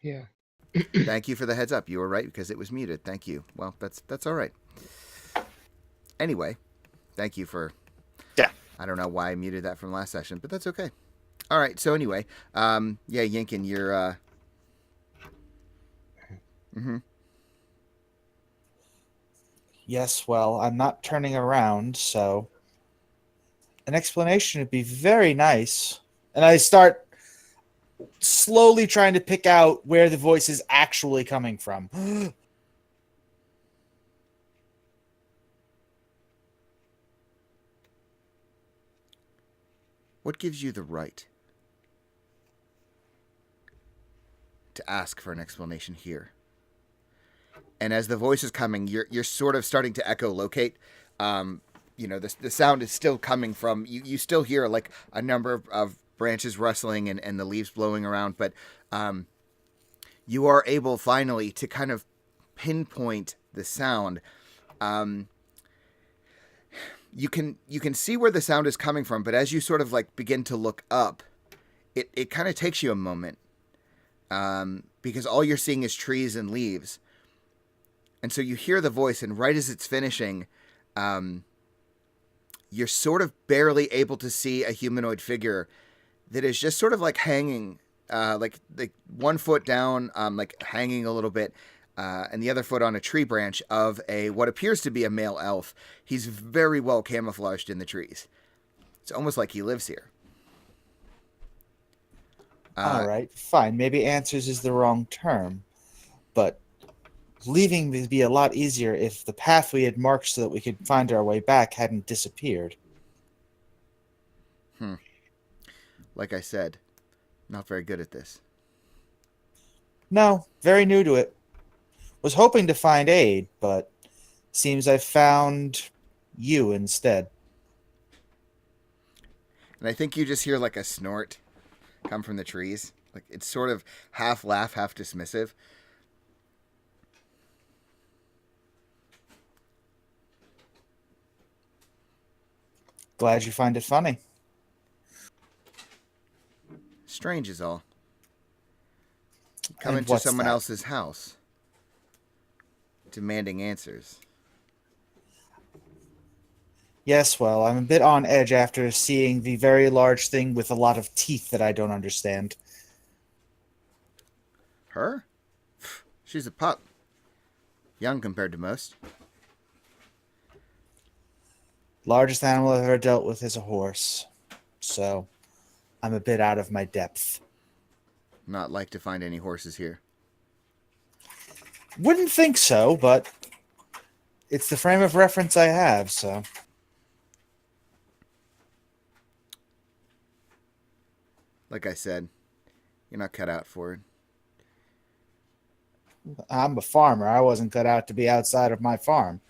Yeah. Thank you for the heads up. You were right because it was muted. Thank you. Well, that's all right. Anyway, thank you for. Yeah. I don't know why I muted that from last session, but that's okay. All right. So anyway, yeah, Yinkin, you're. Mm-hmm. Yes, well, I'm not turning around, so an explanation would be very nice. And I start slowly trying to pick out where the voice is actually coming from. What gives you the right to ask for an explanation here? And as the voice is coming, you're sort of starting to echolocate. Um, the sound is still coming from you. You still hear like a number of branches rustling and the leaves blowing around, but um, you are able finally to kind of pinpoint the sound. Um, you can see where the sound is coming from, but as you sort of like begin to look up, it kind of takes you a moment because all you're seeing is trees and leaves. And so you hear the voice, and right as it's finishing, um, you're sort of barely able to see a humanoid figure that is just sort of like hanging, like 1 foot down, like hanging a little bit, and the other foot on a tree branch of a what appears to be a male elf. He's very well camouflaged in the trees. It's almost like he lives here. All Uh, right, fine. Maybe answers is the wrong term, but leaving would be a lot easier if the path we had marked so that we could find our way back hadn't disappeared. hmm. Like I said, not very good at this. No, very new to it. Was hoping to find aid, but seems I found you instead. And I think you just hear like a snort come from the trees. Like it's sort of half laugh, half dismissive. Glad you find it funny. Strange is all. Come And into what's someone that? else's house, demanding answers. Yes, well, I'm a bit on edge after seeing the very large thing with a lot of teeth that I don't understand. Her? She's a pup. Young compared to most. Largest animal I've ever dealt with is a horse, so I'm a bit out of my depth. Not like to find any horses here. Wouldn't think so, but it's the frame of reference I have, so. Like I said, you're not cut out for it. I'm a farmer. I wasn't cut out to be outside of my farm.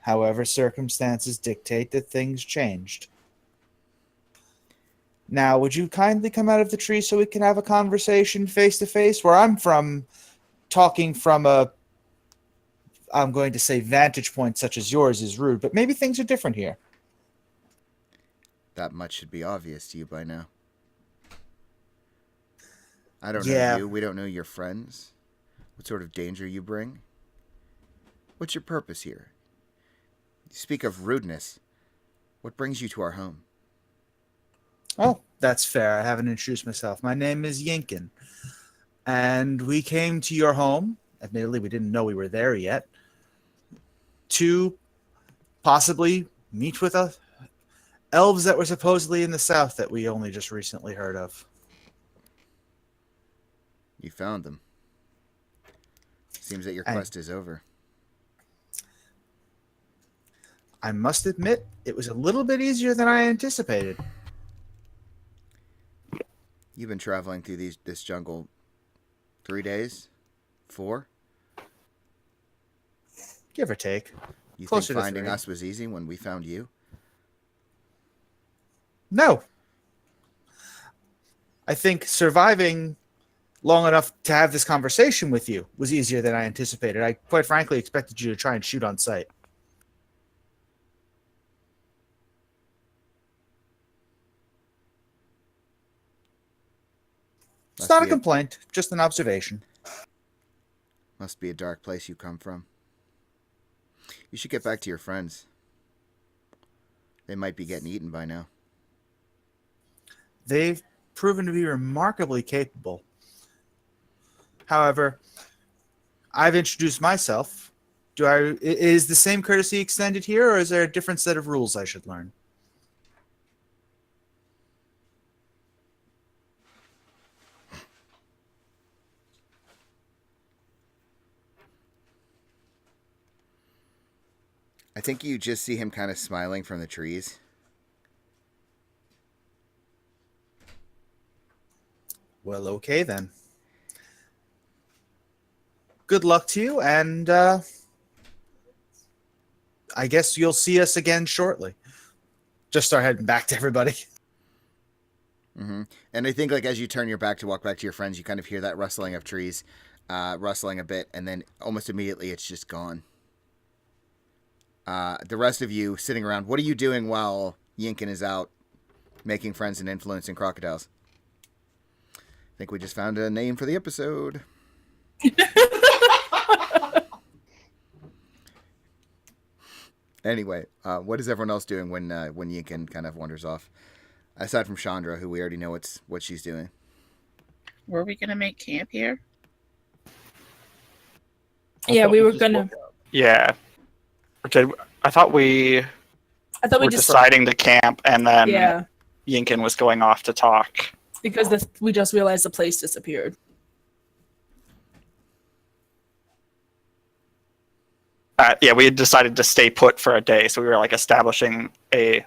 However, circumstances dictate that things changed. Now, would you kindly come out of the tree so we can have a conversation face to face? Where I'm from, talking from a, I'm going to say vantage point such as yours is rude, but maybe things are different here. That much should be obvious to you by now. I don't know Yeah, you. We don't know your friends. What sort of danger you bring. What's your purpose here? You speak of rudeness. What brings you to our home? oh, that's fair. I haven't introduced myself. My name is Yinkin, and we came to your home. Admittedly, we didn't know we were there yet. To possibly meet with elves that were supposedly in the south that we only just recently heard of. You found them. Seems that your And quest is over. I must admit, it was a little bit easier than I anticipated. You've been traveling through this jungle 3 days? 4? Give or take. You think Closer to finding 3. us was easy when we found you? No. I think surviving long enough to have this conversation with you was easier than I anticipated. I quite frankly expected you to try and shoot on sight. It's Must not a be a complaint, just an observation. Must be a dark place you come from. You should get back to your friends. They might be getting eaten by now. They've proven to be remarkably capable. However, I've introduced myself. Is the same courtesy extended here, or is there a different set of rules I should learn? I think you just see him kind of smiling from the trees. Well, okay then. Good luck to you, and I guess you'll see us again shortly. Just start heading back to everybody. Mm-hmm. And I think, like, as you turn your back to walk back to your friends, you kind of hear that rustling of trees, rustling a bit, and then almost immediately it's just gone. The rest of you sitting around, what are you doing while Yinkin is out making friends and influencing crocodiles? I think we just found a name for the episode. Anyway, what is everyone else doing when Yinkin kind of wanders off? Aside from Chandra, who we already know what she's doing. Were we gonna make camp here? Yeah, we were gonna. Yeah. I thought we were just deciding to camp, and then yeah, Yinkin was going off to talk. because we just realized the place disappeared. Yeah, we had decided to stay put for a day, so we were like establishing a,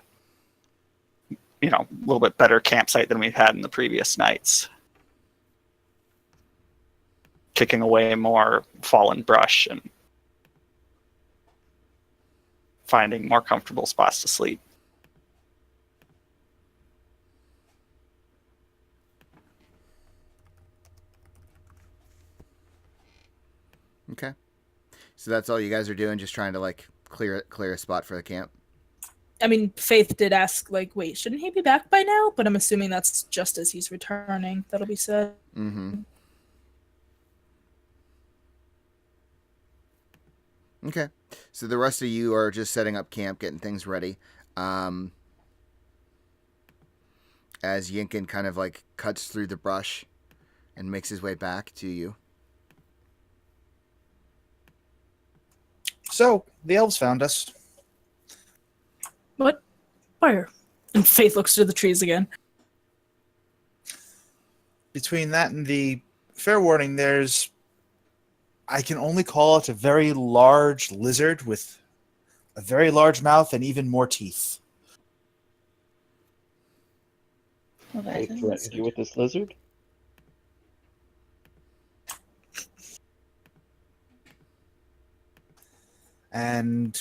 little bit better campsite than we've had in the previous nights. Kicking away more fallen brush and finding more comfortable spots to sleep. Okay. So that's all you guys are doing, just trying to like clear a spot for the camp. I mean, Faith did ask, like, wait, shouldn't he be back by now? But I'm assuming that's just as he's returning. That'll be said. Mm-hmm. Okay. So the rest of you are just setting up camp, getting things ready. As Yinkin kind of like cuts through the brush and makes his way back to you. So, the elves found us. What? Where? And Faith looks through the trees again. Between that and the fair warning, there's... I can only call it a very large lizard with a very large mouth and even more teeth. Well, I that threatened you with this lizard? And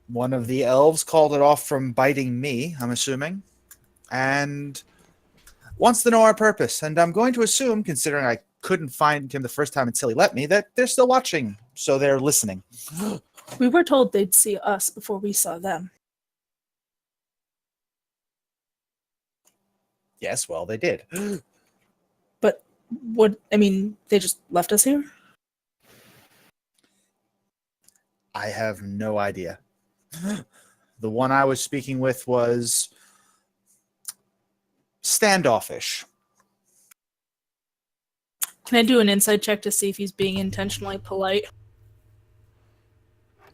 one of the elves called it off from biting me, I'm assuming, and wants to know our purpose. And I'm going to assume, considering I couldn't find him the first time until he let me, that they're still watching, so they're listening. We were told they'd see us before we saw them. Yes, well, they did. But what? I mean, they just left us here? I have no idea. The one I was speaking with was standoffish. Can I do an insight check to see if he's being intentionally polite?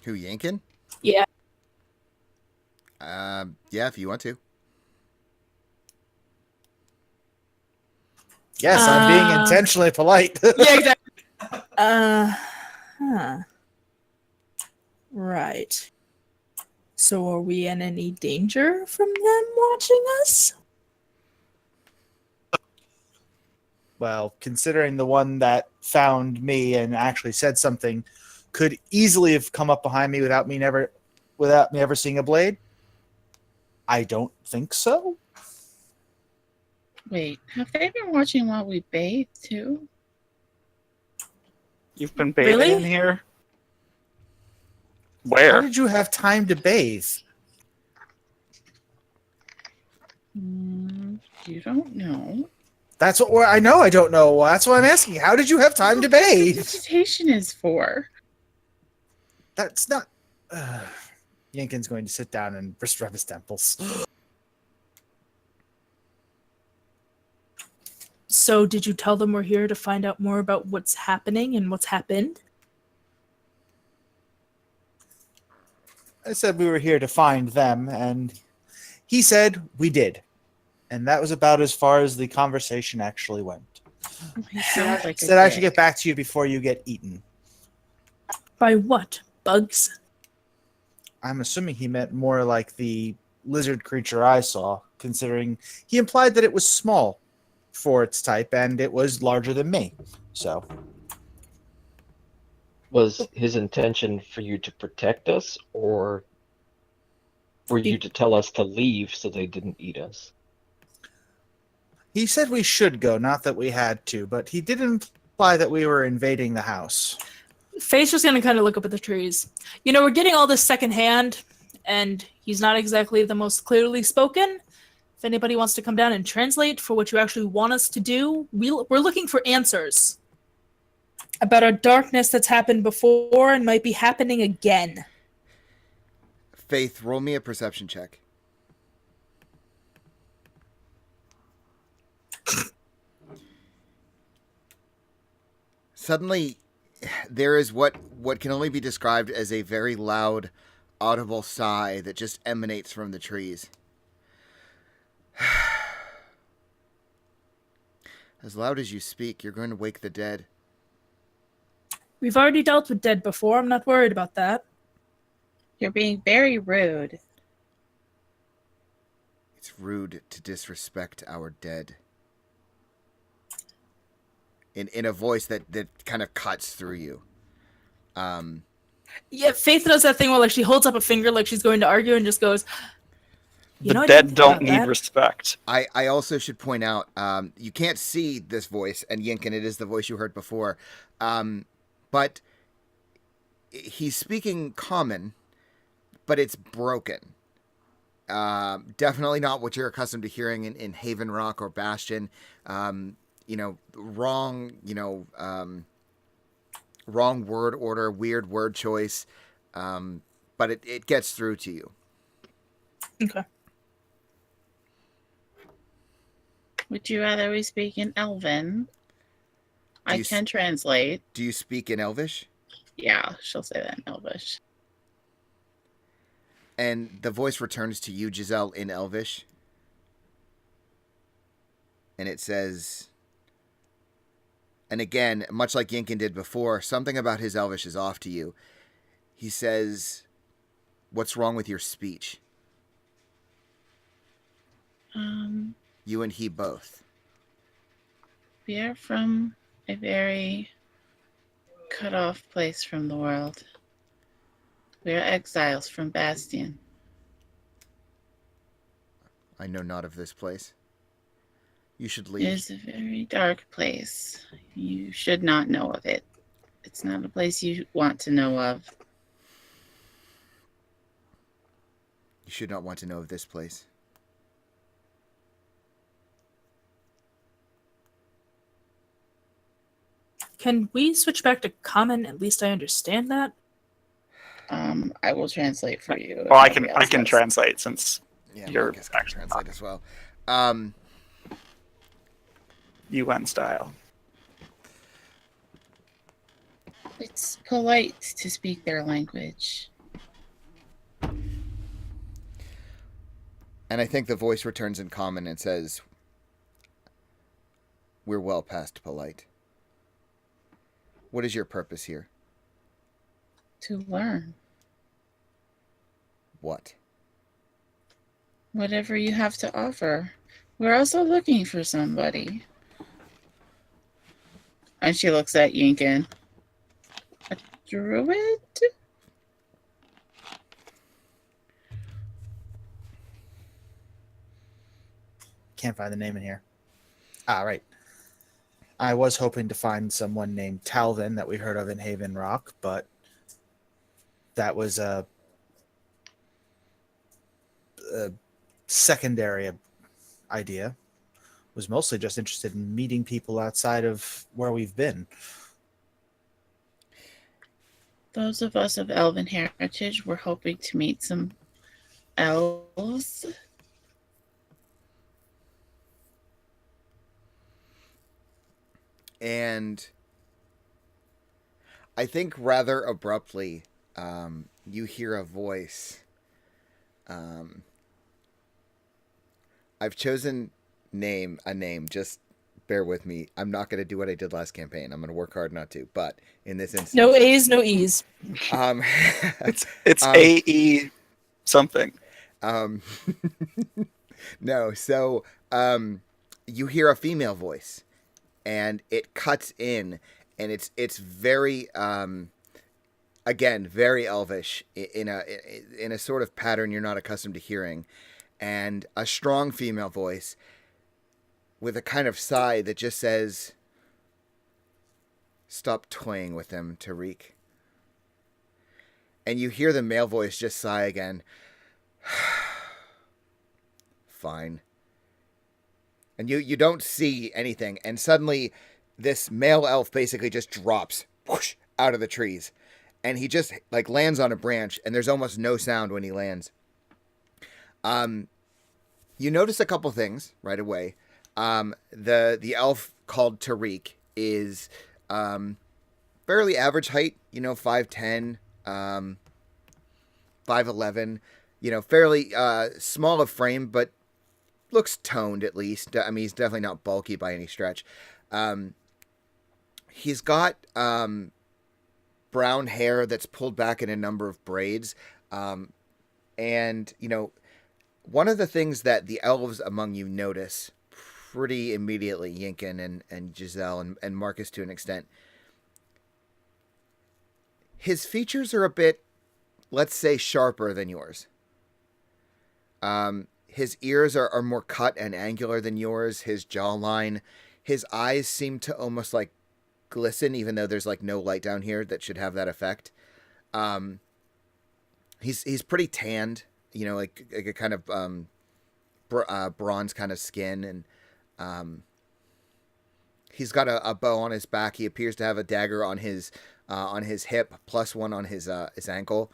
Who, Yinkin? Yeah. Yeah, if you want to. Yes, I'm being intentionally polite. Yeah, exactly. Huh. Right. So are we in any danger from them watching us? Well, considering the one that found me and actually said something could easily have come up behind me without me ever seeing a blade, I don't think so. Wait, have they been watching while we bathe too? You've been bathing Really? in here? How Where? did you have time to bathe? You don't know. That's what I know. I don't know. That's why I'm asking. How did you have time to bathe? Vegetation is for. That's not. Yinkin's going to sit down and rub his temples. So, did you tell them we're here to find out more about what's happening and what's happened? I said we were here to find them, and he said we did. And that was about as far as the conversation actually went. He sounds like a Said I should dick. get back to you before you get eaten. By what? Bugs? I'm assuming he meant more like the lizard creature I saw, considering he implied that it was small for its type and it was larger than me. So, Was his intention for you to protect us, or for you to tell us to leave so they didn't eat us? he said we should go, not that we had to, but he did imply that we were invading the house. Faye's just gonna kind of look up at the trees. You know, we're getting all this secondhand, and he's not exactly the most clearly spoken. If anybody wants to come down and translate for what you actually want us to do, we're looking for answers about a darkness that's happened before and might be happening again. Faith, roll me a perception check. Suddenly, there is what can only be described as a very loud, audible sigh that just emanates from the trees. As loud as you speak, you're going to wake the dead. We've already dealt with dead before. I'm not worried about that. You're being very rude. It's rude to disrespect our dead. In a voice that kind of cuts through you. Yeah, Faith does that thing where like she holds up a finger like she's going to argue and just goes, The I didn't dead think don't about need that. respect. I also should point out, you can't see this voice, and Yinkin, it is the voice you heard before, but he's speaking common, but it's broken. Definitely not what you're accustomed to hearing in Haven Rock or Bastion. Wrong word order, weird word choice, but it gets through to you. Okay. Would you rather we speak in Elven? I you can translate. Do you speak in Elvish? Yeah, she'll say that in Elvish. And the voice returns to you, Giselle, in Elvish. And it says, and again, much like Yinkin did before, something about his Elvish is off to you. He says, "What's wrong with your speech?" You and he both. We are from a very cut off place from the world. We are exiles from Bastion. I know not of this place. You should It leave. is a very dark place. You should not know of it. It's not a place you want to know of. You should not want to know of this place. Can we switch back to common? At least I understand that. I will translate for you. Well, I if can nobody else does. translate since Yeah, You're Marcus can actually translate as well. UN style. It's polite to speak their language. And I think the voice returns in common and says, "We're well past polite. What is your purpose here?" To learn. What? Whatever you have to offer. We're also looking for somebody. And she looks at Yinkin. A druid? Can't find the name in here. Right. I was hoping to find someone named Talvin that we heard of in Haven Rock, but that was a secondary idea. was mostly just interested in meeting people outside of where we've been. Those of us of elven heritage were hoping to meet some elves. And I think rather abruptly, you hear a voice. I've chosen a name. Just bear with me. I'm not going to do what I did last campaign. I'm going to work hard not to. But in this instance, No A's, no E's. um, It's Um, AE something. um, no. So you hear a female voice, and it cuts in, and it's very again very elvish in a sort of pattern you're not accustomed to hearing, and a strong female voice with a kind of sigh that just says, "Stop toying with them, Tariq." And you hear the male voice just sigh again. Fine. And you don't see anything, and suddenly this male elf basically just drops whoosh, out of the trees, and he just like lands on a branch, and there's almost no sound when he lands. You notice a couple things right away. The elf called Tariq is fairly average height, 5'10", 5'11", fairly small of frame, but looks toned at least. I mean, he's definitely not bulky by any stretch. He's got brown hair that's pulled back in a number of braids. And, one of the things that the elves among you notice pretty immediately, Yinkin and Giselle and Marcus to an extent, his features are a bit, let's say, sharper than yours. His ears are more cut and angular than yours. His jawline, his eyes seem to almost like glisten, even though there's like no light down here that should have that effect. He's pretty tanned, like a kind of bronze kind of skin, and he's got a bow on his back. He appears to have a dagger on his hip, plus one on his ankle.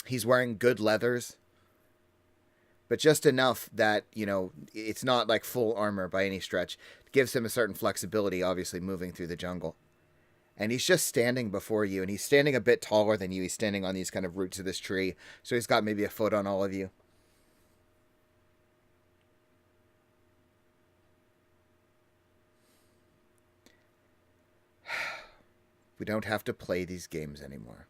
He's wearing good leathers, but just enough that, it's not like full armor by any stretch. It gives him a certain flexibility, obviously, moving through the jungle. And he's just standing before you, and he's standing a bit taller than you. He's standing on these kind of roots of this tree, so he's got maybe a foot on all of you. We don't have to play these games anymore.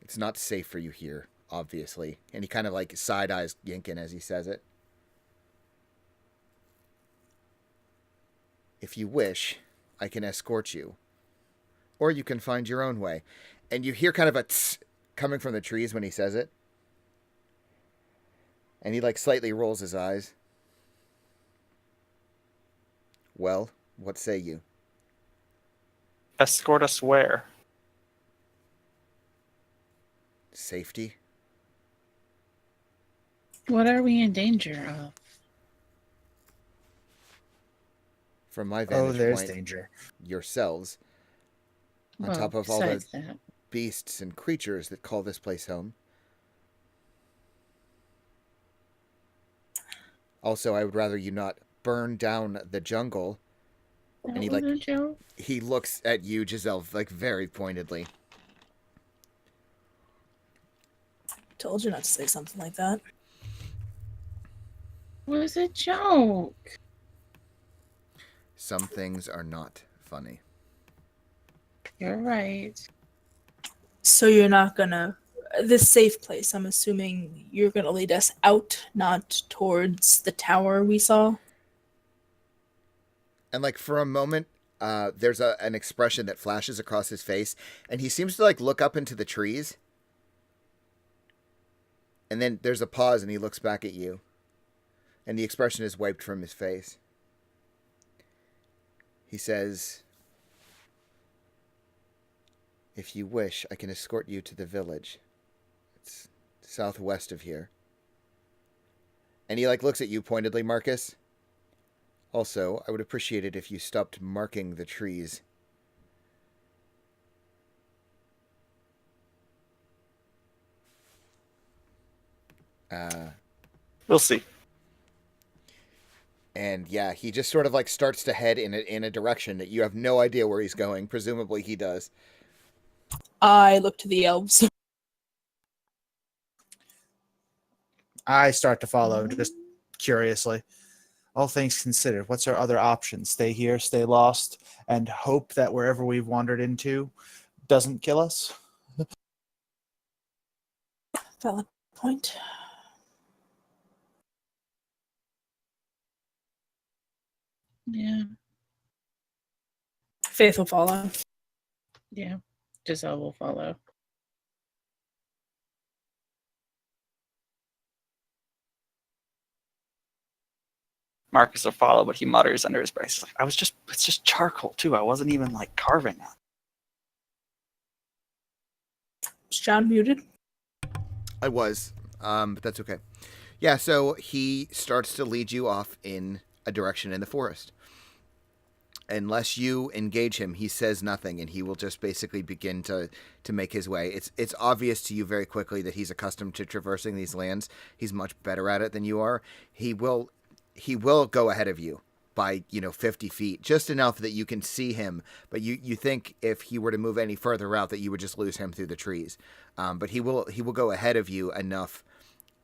It's not safe for you here, obviously. And he kind of like side-eyes Yinkin as he says it. If you wish, I can escort you. Or you can find your own way. And you hear kind of a tss coming from the trees when he says it. And he like slightly rolls his eyes. Well, what say you? Escort us where? Safety? What are we in danger of? From my vantage There's point, danger. yourselves. On Well, top of all the besides that. beasts and creatures that call this place home. Also, I would rather you not burn down the jungle. That And he, was like- a joke. He looks at you, Giselle, like very pointedly. Told you not to say something like that. It was a joke. Some things are not funny. You're right. So you're not gonna this safe place, I'm assuming you're gonna lead us out, not towards the tower we saw. And like for a moment, there's an expression that flashes across his face, and he seems to like look up into the trees. And then there's a pause, and he looks back at you, and the expression is wiped from his face. He says, "If you wish, I can escort you to the village. It's southwest of here." And he like looks at you pointedly, Marcus. Also, I would appreciate it if you stopped marking the trees. We'll see. And yeah, he just sort of like starts to head in a direction that you have no idea where he's going. Presumably he does. I look to the elves. I start to follow, just curiously. All things considered, what's our other options? Stay here, stay lost, and hope that wherever we've wandered into doesn't kill us? Valid point. Yeah. Faith will follow. Yeah. Giselle will follow. Marcus will follow, but he mutters under his breath. He's like, it's just charcoal too. I wasn't even like carving it. Is John muted? I was, but that's okay. Yeah, so he starts to lead you off in a direction in the forest. Unless you engage him, he says nothing, and he will just basically begin to make his way. It's obvious to you very quickly that he's accustomed to traversing these lands. He's much better at it than you are. He will go ahead of you by 50 feet, just enough that you can see him. But you think if he were to move any further out that you would just lose him through the trees. But he will go ahead of you enough,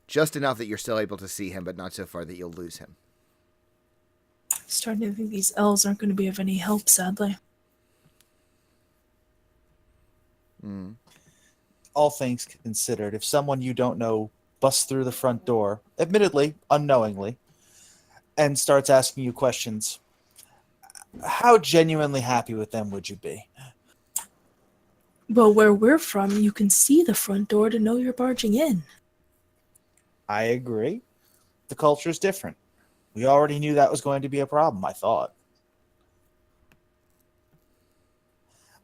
just enough that you're still able to see him, but not so far that you'll lose him. Starting to think these elves aren't going to be of any help, sadly. All things considered, if someone you don't know busts through the front door, admittedly, unknowingly, and starts asking you questions, how genuinely happy with them would you be? Well, where we're from, you can see the front door to know you're barging in. I agree. The culture's different. We already knew that was going to be a problem, I thought.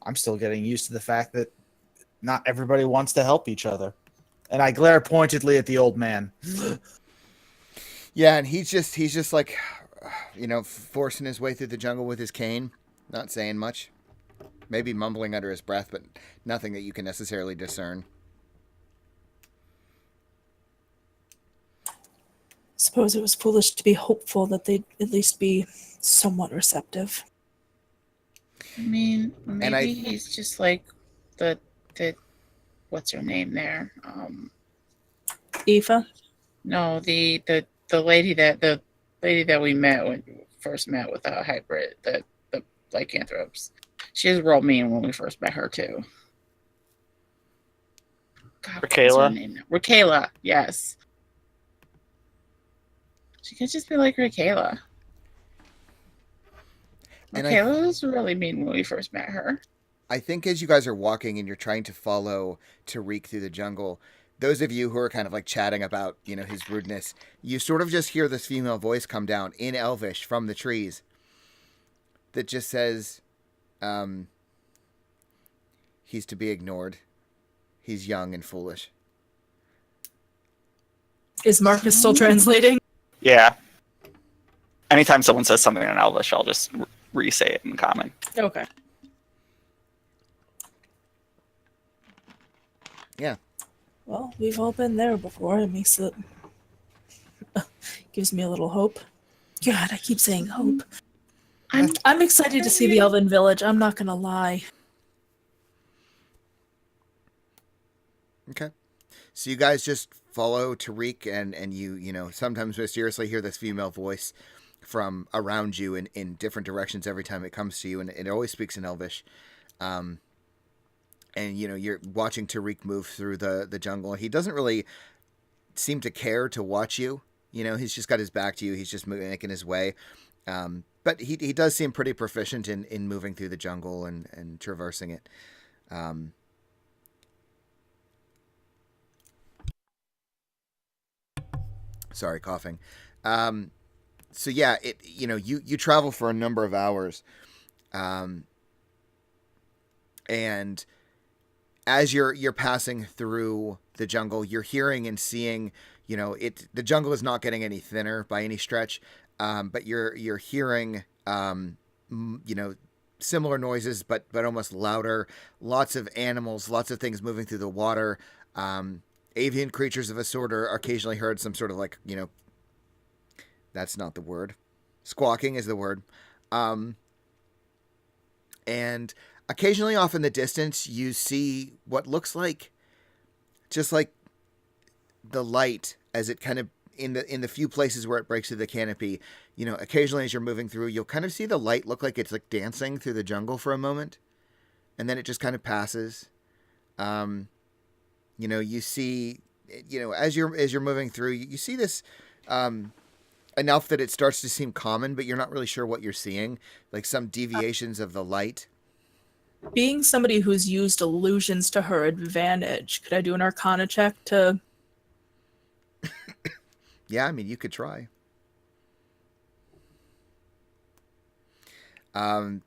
I'm still getting used to the fact that not everybody wants to help each other. And I glare pointedly at the old man. Yeah, and he's just like, forcing his way through the jungle with his cane, not saying much. Maybe mumbling under his breath, but nothing that you can necessarily discern. Suppose it was foolish to be hopeful that they'd at least be somewhat receptive. I mean, maybe he's just like the what's her name there? Aoife? No, the lady that we met when we first met with the hybrid, the lycanthropes. She was real mean when we first met her too. God, what's her Raquela? name now? Raquela, yes. She could just be like Raquela. And Raquela was really mean when we first met her. I think as you guys are walking and you're trying to follow Tariq through the jungle, those of you who are kind of like chatting about, his rudeness, you sort of just hear this female voice come down in Elvish from the trees that just says, he's to be ignored. He's young and foolish. Is Marcus still translating? Yeah. Anytime someone says something in Elvish, I'll just re-say it in common. Okay. Yeah. Well, we've all been there before. It makes it... gives me a little hope. God, I keep saying hope. I'm excited to see the Elven Village. I'm not going to lie. Okay. So you guys just follow Tariq and you sometimes mysteriously hear this female voice from around you in different directions every time it comes to you, and it always speaks in Elvish. And you're watching Tariq move through the jungle. He doesn't really seem to care to watch you. He's just got his back to you. He's just making his way. But he does seem pretty proficient in moving through the jungle and traversing it. Sorry, coughing. So yeah, you travel for a number of hours, and as you're passing through the jungle. You're hearing and seeing, the jungle is not getting any thinner by any stretch, but you're hearing, similar noises, but almost louder. Lots of animals, lots of things moving through the water. Avian creatures of a sort are occasionally heard. Some sort of like, that's not the word. Squawking is the word. And occasionally off in the distance, you see what looks like just like the light as it kind of in the few places where it breaks through the canopy. Occasionally as you're moving through, you'll kind of see the light look like it's like dancing through the jungle for a moment, and then it just kind of passes. You see, as you're moving through, you see this enough that it starts to seem common, but you're not really sure what you're seeing, like some deviations of the light. Being somebody who's used illusions to her advantage, could I do an Arcana check to... Yeah, I mean, you could try.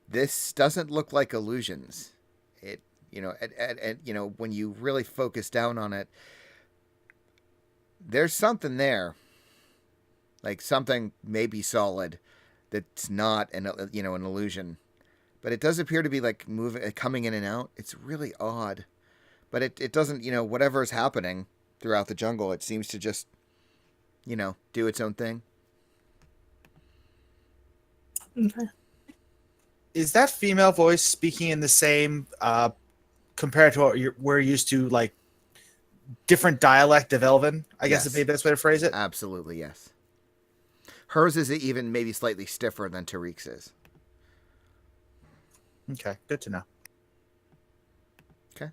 This doesn't look like illusions. It, when you really focus down on it, there's something there. Like something maybe solid that's not an illusion. But it does appear to be like moving, coming in and out. It's really odd. But it doesn't, whatever is happening throughout the jungle, it seems to just, do its own thing. Okay. Is that female voice speaking in the same, compared to what we're used to, like, different dialect of Elven? I guess Yes. would be the best way to phrase it. Absolutely, yes. Hers is even maybe slightly stiffer than Tariq's is. Okay, good to know. Okay.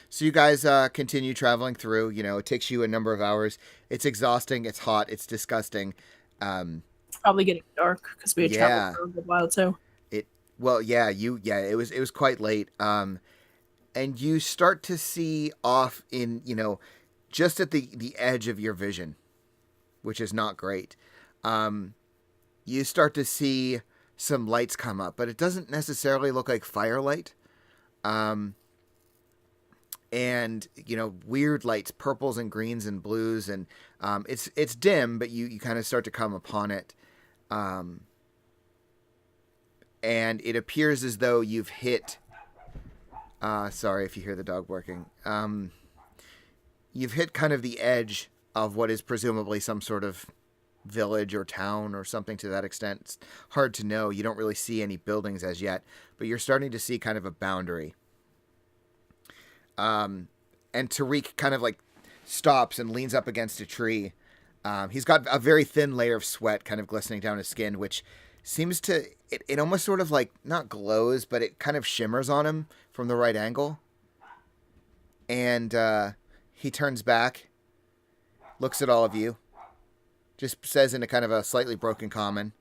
So you guys continue traveling through. It takes you a number of hours. It's exhausting. It's hot. It's disgusting. Probably getting dark because we had traveled for a good while too. It was quite late. And you start to see off in, just at the edge of your vision, which is not great. You start to see some lights come up, but it doesn't necessarily look like firelight. And weird lights, purples and greens and blues, and it's dim, but you kind of start to come upon it. And it appears as though you've hit. Sorry if you hear the dog barking. You've hit kind of the edge of what is presumably some sort of village or town or something to that extent. It's hard to know. You don't really see any buildings as yet, but you're starting to see kind of a boundary. And Tariq kind of like stops and leans up against a tree. He's got a very thin layer of sweat kind of glistening down his skin, which seems to, it almost sort of like, not glows, but it kind of shimmers on him from the right angle. And he turns back, looks at all of you, just says in a kind of a slightly broken common,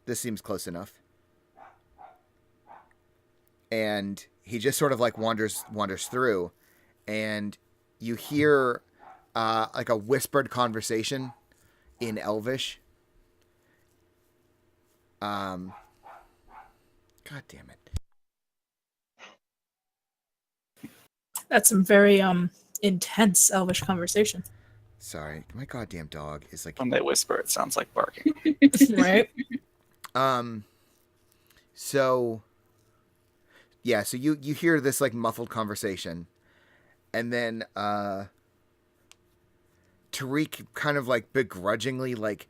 "This seems close enough." And he just sort of like wanders through, and you hear like a whispered conversation in Elvish. God damn it. That's some very intense Elvish conversation. Sorry, my goddamn dog is like. When they whisper, it sounds like barking. Right? So. Yeah, so you hear this like muffled conversation, and then Tariq kind of like begrudgingly like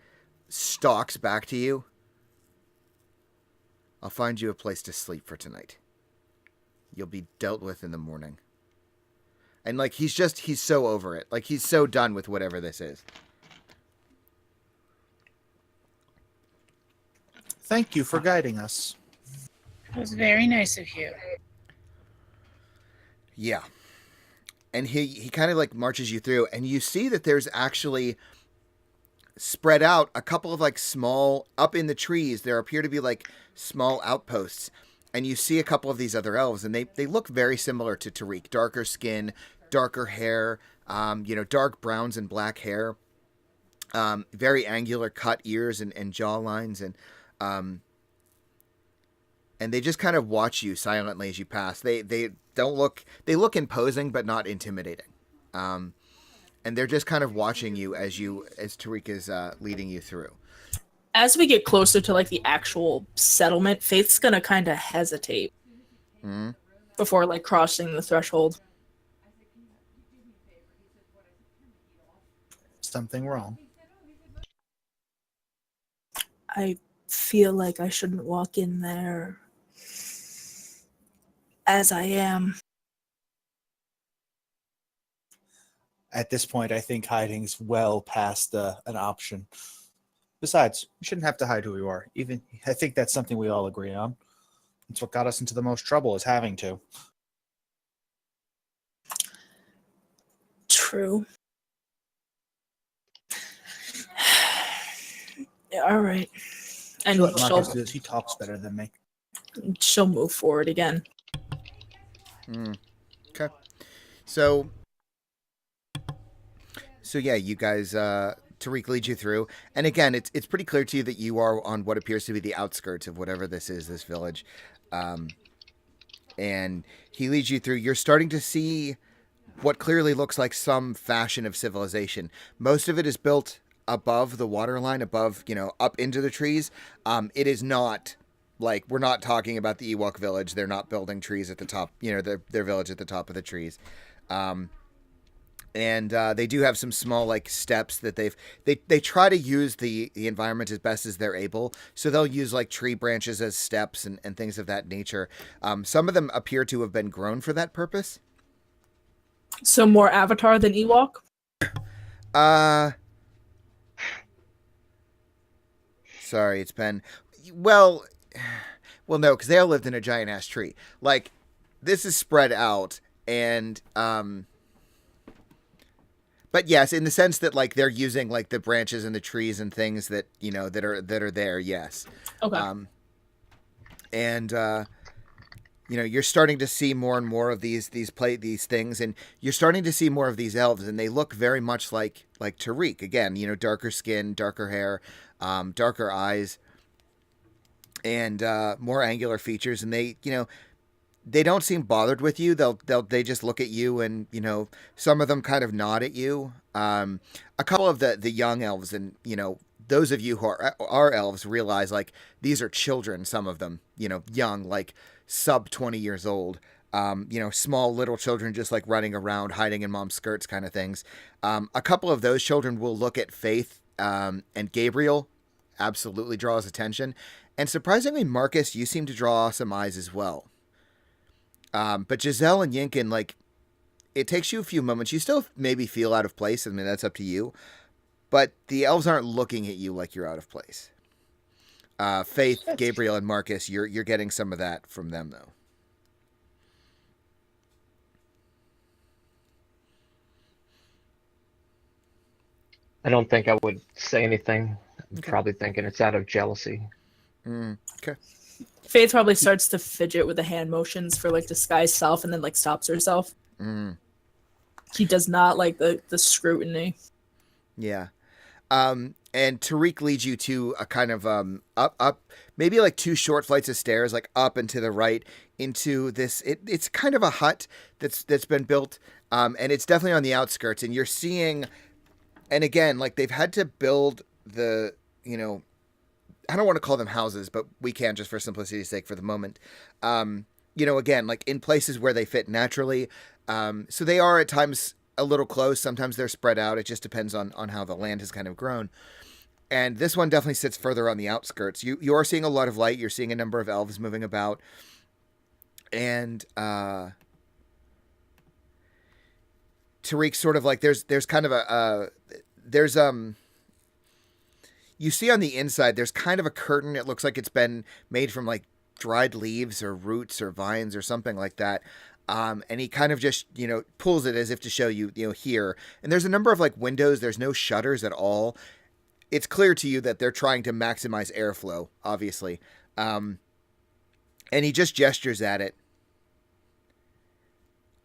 stalks back to you. "I'll find you a place to sleep for tonight. You'll be dealt with in the morning." And like he's so over it. Like he's so done with whatever this is. Thank you for guiding us. It was very nice of you. Yeah. And he kind of like marches you through, and you see that there's actually spread out a couple of like small, up in the trees, there appear to be like small outposts. And you see a couple of these other elves, and they look very similar to Tariq. Darker skin, darker hair, dark browns and black hair. Very angular cut ears and jaw lines, and they just kind of watch you silently as you pass. They they look imposing but not intimidating. And they're just kind of watching you as Tariq is leading you through. As we get closer to like the actual settlement, Faith's gonna kind of hesitate before like crossing the threshold. Something wrong. I feel like I shouldn't walk in there as I am. At this point, I think hiding's well past an option. Besides, we shouldn't have to hide who we are. Even I think that's something we all agree on. It's what got us into the most trouble, is having to. True. Yeah, all right. And Let Marcus do this. He talks better than me. she'll move forward again. Okay. So yeah, you guys, Tariq leads you through, and again, it's pretty clear to you that you are on what appears to be the outskirts of whatever this is, this village, and he leads you through. You're starting to see what clearly looks like some fashion of civilization. Most of it is built above the waterline, above, up into the trees. It is not like, we're not talking about the Ewok village. They're not building trees at the top, their village at the top of the trees. And they do have some small like steps that they try to use the environment as best as they're able. So they'll use like tree branches as steps and things of that nature. Some of them appear to have been grown for that purpose. So more Avatar than Ewok? Sorry, it's been well, no, because they all lived in a giant ass tree. Like, this is spread out, and but yes, in the sense that like they're using like the branches and the trees and things that that are there. Yes. Okay. And you're starting to see more and more of these things, and you're starting to see more of these elves, and they look very much like Tariq. Again, darker skin, darker hair, darker eyes, and more angular features, and they don't seem bothered with you. They just look at you, and some of them kind of nod at you. A couple of the young elves, and those of you who are elves realize like these are children. Some of them, young, like sub 20 years old. Small little children just like running around, hiding in mom's skirts, kind of things. A couple of those children will look at Faith, and Gabriel absolutely draws attention, and surprisingly, Marcus, you seem to draw some eyes as well. But Giselle and Yinkin, like, it takes you a few moments. You still maybe feel out of place. I mean, that's up to you. But the elves aren't looking at you like you're out of place. Faith, Gabriel, and Marcus, you're getting some of that from them, though. I don't think I would say anything. I'm Okay. probably thinking it's out of jealousy. Okay. Faith probably starts to fidget with the hand motions for like disguise self, and then like stops herself. He does not like the scrutiny. Yeah. And Tariq leads you to a kind of up maybe like 2 short flights of stairs, like up and to the right into this. It's kind of a hut that's been built, and it's definitely on the outskirts. And you're seeing, and again, like they've had to build the I don't want to call them houses, but we can just for simplicity's sake for the moment. Again, like in places where they fit naturally. So they are at times a little close. Sometimes they're spread out. It just depends on how the land has kind of grown. And this one definitely sits further on the outskirts. You are seeing a lot of light. You're seeing a number of elves moving about. And Tariq sort of like there's kind of you see on the inside, there's kind of a curtain. It looks like it's been made from like dried leaves or roots or vines or something like that. And he kind of just, pulls it as if to show you, here. And there's a number of like windows. There's no shutters at all. It's clear to you that they're trying to maximize airflow, obviously. And he just gestures at it.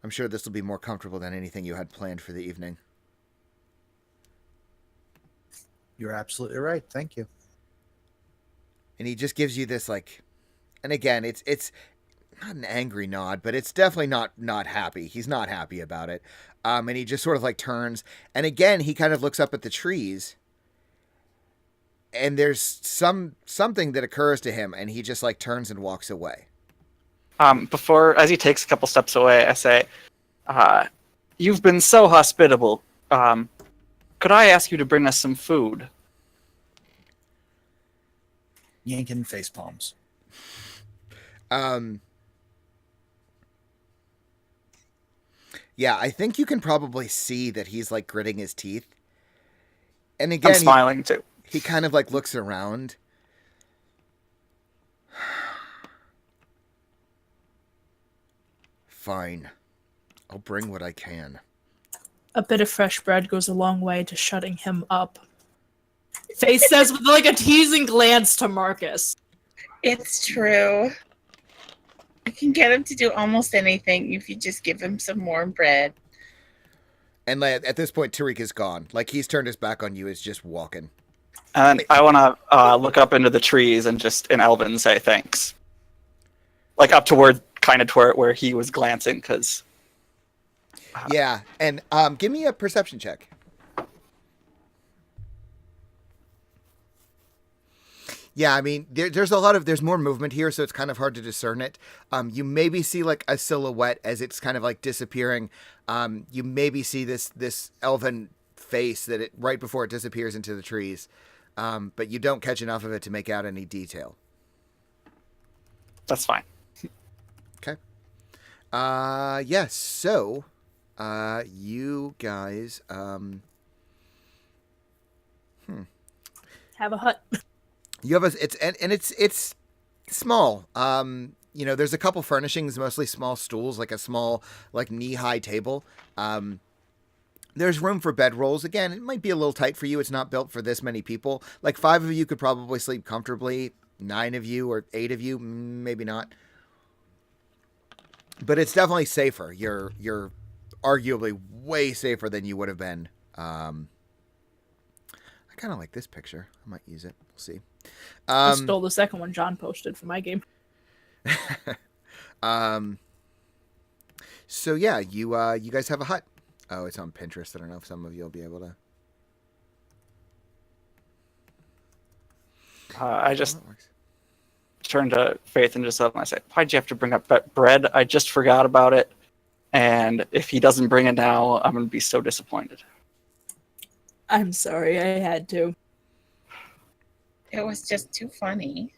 I'm sure this will be more comfortable than anything you had planned for the evening. You're absolutely right. Thank you. And he just gives you this like, and again, it's not an angry nod, but it's definitely not happy. He's not happy about it. And he just sort of like turns, and again he kind of looks up at the trees, and there's something that occurs to him, and he just like turns and walks away. As he takes a couple steps away, I say, "You've been so hospitable. Could I ask you to bring us some food?" Yankin face palms. Yeah, I think you can probably see that he's like gritting his teeth. And again, I'm smiling too. He kind of like looks around. Fine. I'll bring what I can. A bit of fresh bread goes a long way to shutting him up. Faith says with like a teasing glance to Marcus. It's true. I can get him to do almost anything if you just give him some warm bread. And like, at this point, Tariq is gone. Like, he's turned his back on you, is just walking. And I want to look up into the trees and just in Elven say thanks. Like up toward where he was glancing, because... Yeah, and give me a perception check. Yeah, I mean, there's more movement here, so it's kind of hard to discern it. You maybe see like a silhouette as it's kind of like disappearing. You maybe see this elven face that it right before it disappears into the trees. But you don't catch enough of it to make out any detail. That's fine. Okay. Yes, so you guys Have a hut. You have it's small. There's a couple furnishings, mostly small stools, like a small, like knee-high table. There's room for bedrolls. Again, it might be a little tight for you. It's not built for this many people. Like 5 of you could probably sleep comfortably. 9 of you or 8 of you, maybe not. But it's definitely safer. You're arguably way safer than you would have been. I kind of like this picture. I might use it. We'll see. I stole the second one John posted for my game. So yeah, you guys have a hut. Oh, it's on Pinterest. I don't know if some of you will be able to. I just turn to Faith and just tell him, I say, "Why'd you have to bring up that bread? I just forgot about it. And if he doesn't bring it now, I'm going to be so disappointed." I'm sorry, I had to. It was just too funny.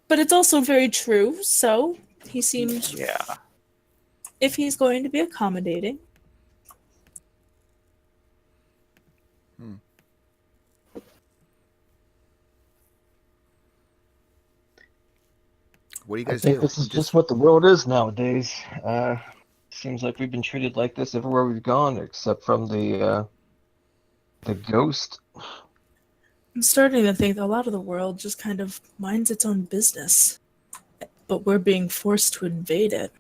But it's also very true, so he seems... Yeah. If he's going to be accommodating. What do you guys I think do? this is just what the world is nowadays. Seems like we've been treated like this everywhere we've gone, except from the ghost. I'm starting to think that a lot of the world just kind of minds its own business. But we're being forced to invade it.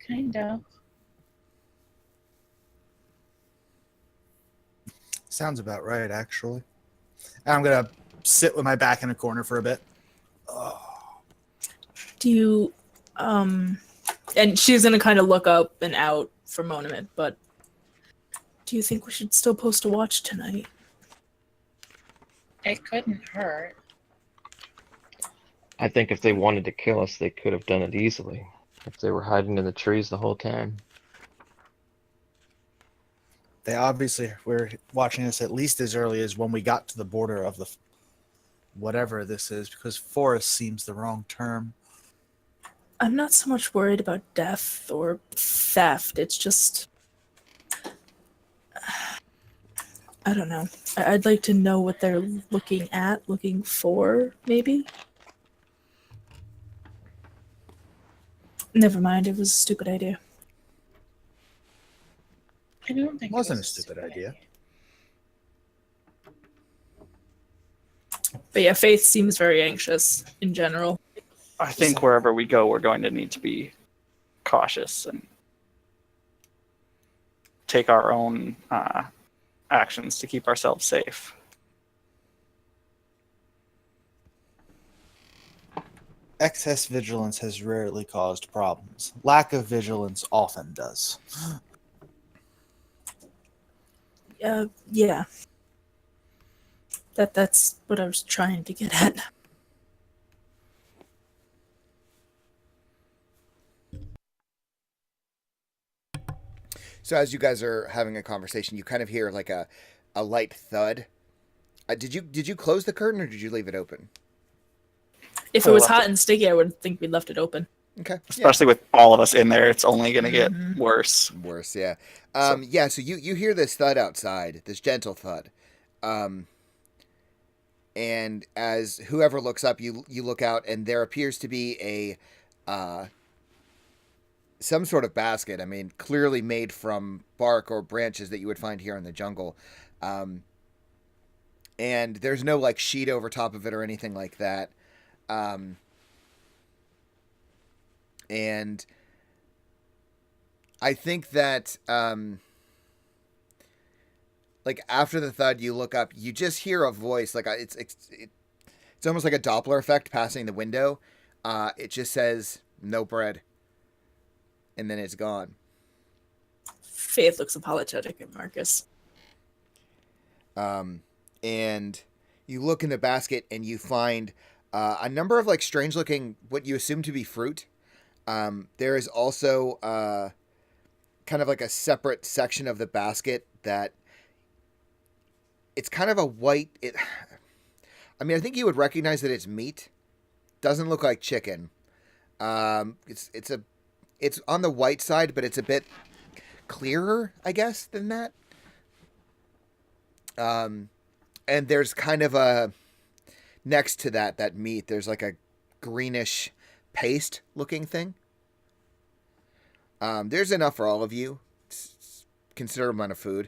Kind of. Sounds about right, actually. I'm going to sit with my back in a corner for a bit. Do you... And she's going to kind of look up and out for a moment, but... Do you think we should still post a watch tonight? It couldn't hurt. I think if they wanted to kill us, they could have done it easily. If they were hiding in the trees the whole time. They obviously were watching us at least as early as when we got to the border of the whatever this is, because forest seems the wrong term. I'm not so much worried about death or theft. It's just... I don't know. I'd like to know what they're looking for, maybe? Never mind, it was a stupid idea. I don't think It wasn't a stupid idea. But yeah, Faith seems very anxious in general. I think wherever we go, we're going to need to be cautious and take our own actions to keep ourselves safe. Excess vigilance has rarely caused problems. Lack of vigilance often does. Yeah. That's what I was trying to get at. So as you guys are having a conversation, you kind of hear like a light thud. Did you close the curtain or did you leave it open? If I it was left hot it. and sticky, I wouldn't think we left it open. Okay. Especially with all of us in there, it's only going to get worse. Worse, yeah. So- Yeah, so you hear this thud outside, this gentle thud. And as whoever looks up, you look out, and there appears to be some sort of basket. I mean, clearly made from bark or branches that you would find here in the jungle. And there's no like sheet over top of it or anything like that. And I think that like after the thud, you look up, you just hear a voice. Like it's almost like a Doppler effect passing the window. It just says no bread, and then it's gone. Faith looks apologetic at Marcus. And you look in the basket and you find a number of like strange looking what you assume to be fruit. There is also kind of like a separate section of the basket that it's kind of a white. I mean, I think you would recognize that it's meat. Doesn't look like chicken. It's on the white side, but it's a bit clearer, I guess, than that. And there's kind of a next to that meat. There's like a greenish paste looking thing. There's enough for all of you. It's considerable amount of food.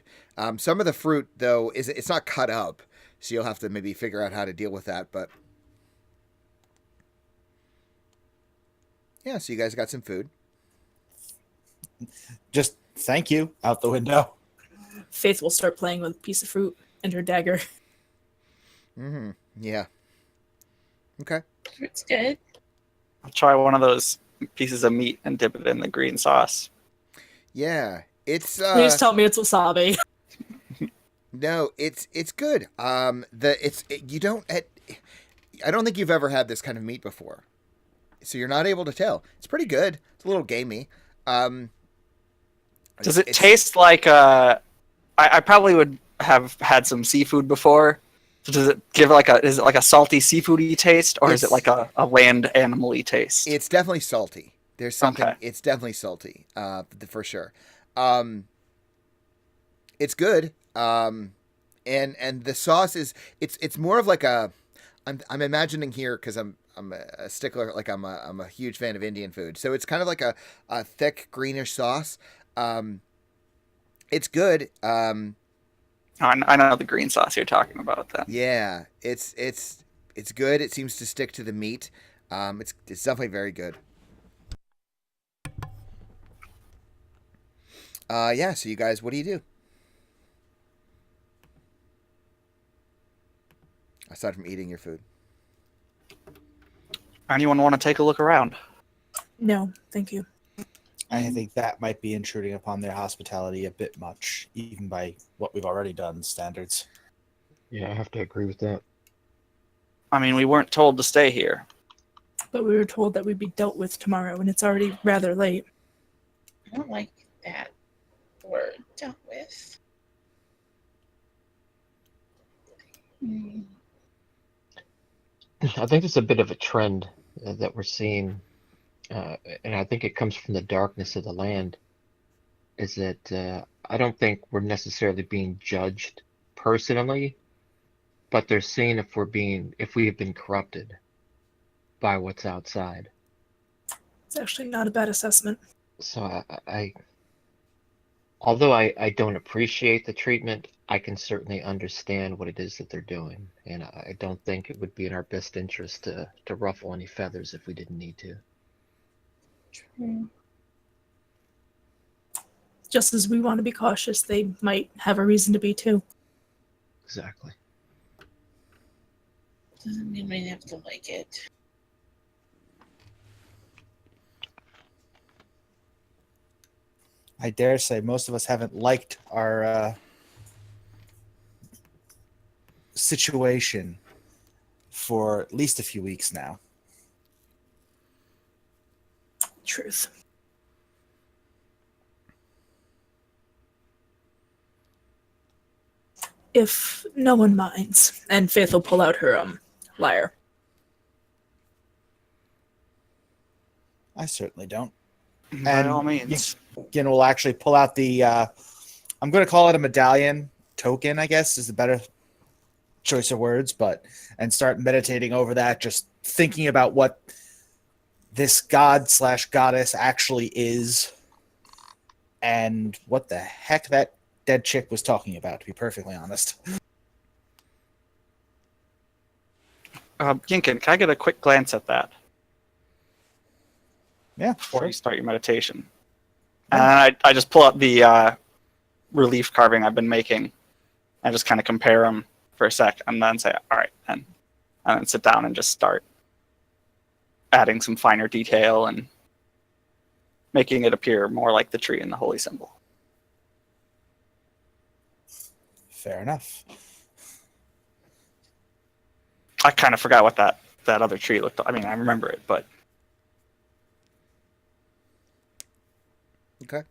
Some of the fruit though it's not cut up, so you'll have to maybe figure out how to deal with that. But yeah, so you guys got some food. Just thank you out the window. Faith will start playing with a piece of fruit and her dagger. Mm-hmm. Yeah. Okay. It's good. I'll try one of those pieces of meat and dip it in the green sauce. Yeah. It's Please tell me it's wasabi. no, it's good. You don't. I don't think you've ever had this kind of meat before, so you're not able to tell. It's pretty good. It's a little gamey. Does it taste like I probably would have had some seafood before. So does it give is it like a salty seafoody taste, or is it like a land animal-y taste? It's definitely salty. There's something. Okay. It's definitely salty. For sure. It's good. And the sauce is it's more of like a. I'm imagining here because I'm a stickler. Like I'm a huge fan of Indian food, so it's kind of like a thick greenish sauce. It's good. I know the green sauce you're talking about. Then Yeah, it's good. It seems to stick to the meat. It's definitely very good. Yeah. So you guys, what do you do aside from eating your food? anyone want to take a look around? No, thank you. I think that might be intruding upon their hospitality a bit much, even by what we've already done standards. Yeah, I have to agree with that. I mean, we weren't told to stay here. But we were told that we'd be dealt with tomorrow, and it's already rather late. I don't like that word, dealt with. I think it's a bit of a trend that we're seeing, and I think it comes from the darkness of the land, is that I don't think we're necessarily being judged personally, but they're seeing if we have been corrupted by what's outside. It's actually not a bad assessment. So although I don't appreciate the treatment, I can certainly understand what it is that they're doing, and I don't think it would be in our best interest to ruffle any feathers if we didn't need to. True. Just as we want to be cautious, they might have a reason to be too. Exactly. Doesn't mean we have to like it. I dare say most of us haven't liked our situation for at least a few weeks now. Truth. If no one minds, and Faith will pull out her lyre. I certainly don't. By all means. Yin will actually pull out the I'm going to call it a medallion token, I guess is the better choice of words, and start meditating over that, just thinking about what this god/goddess actually is and what the heck that dead chick was talking about, to be perfectly honest. Yinkin, can I get a quick glance at that Yeah, before sure. you start your meditation? And I just pull up the relief carving I've been making and just kind of compare them for a sec, and then say, all right, and then sit down and just start adding some finer detail and making it appear more like the tree and the holy symbol. Fair enough. I kind of forgot what that other tree looked like. I mean, I remember it, but Okay.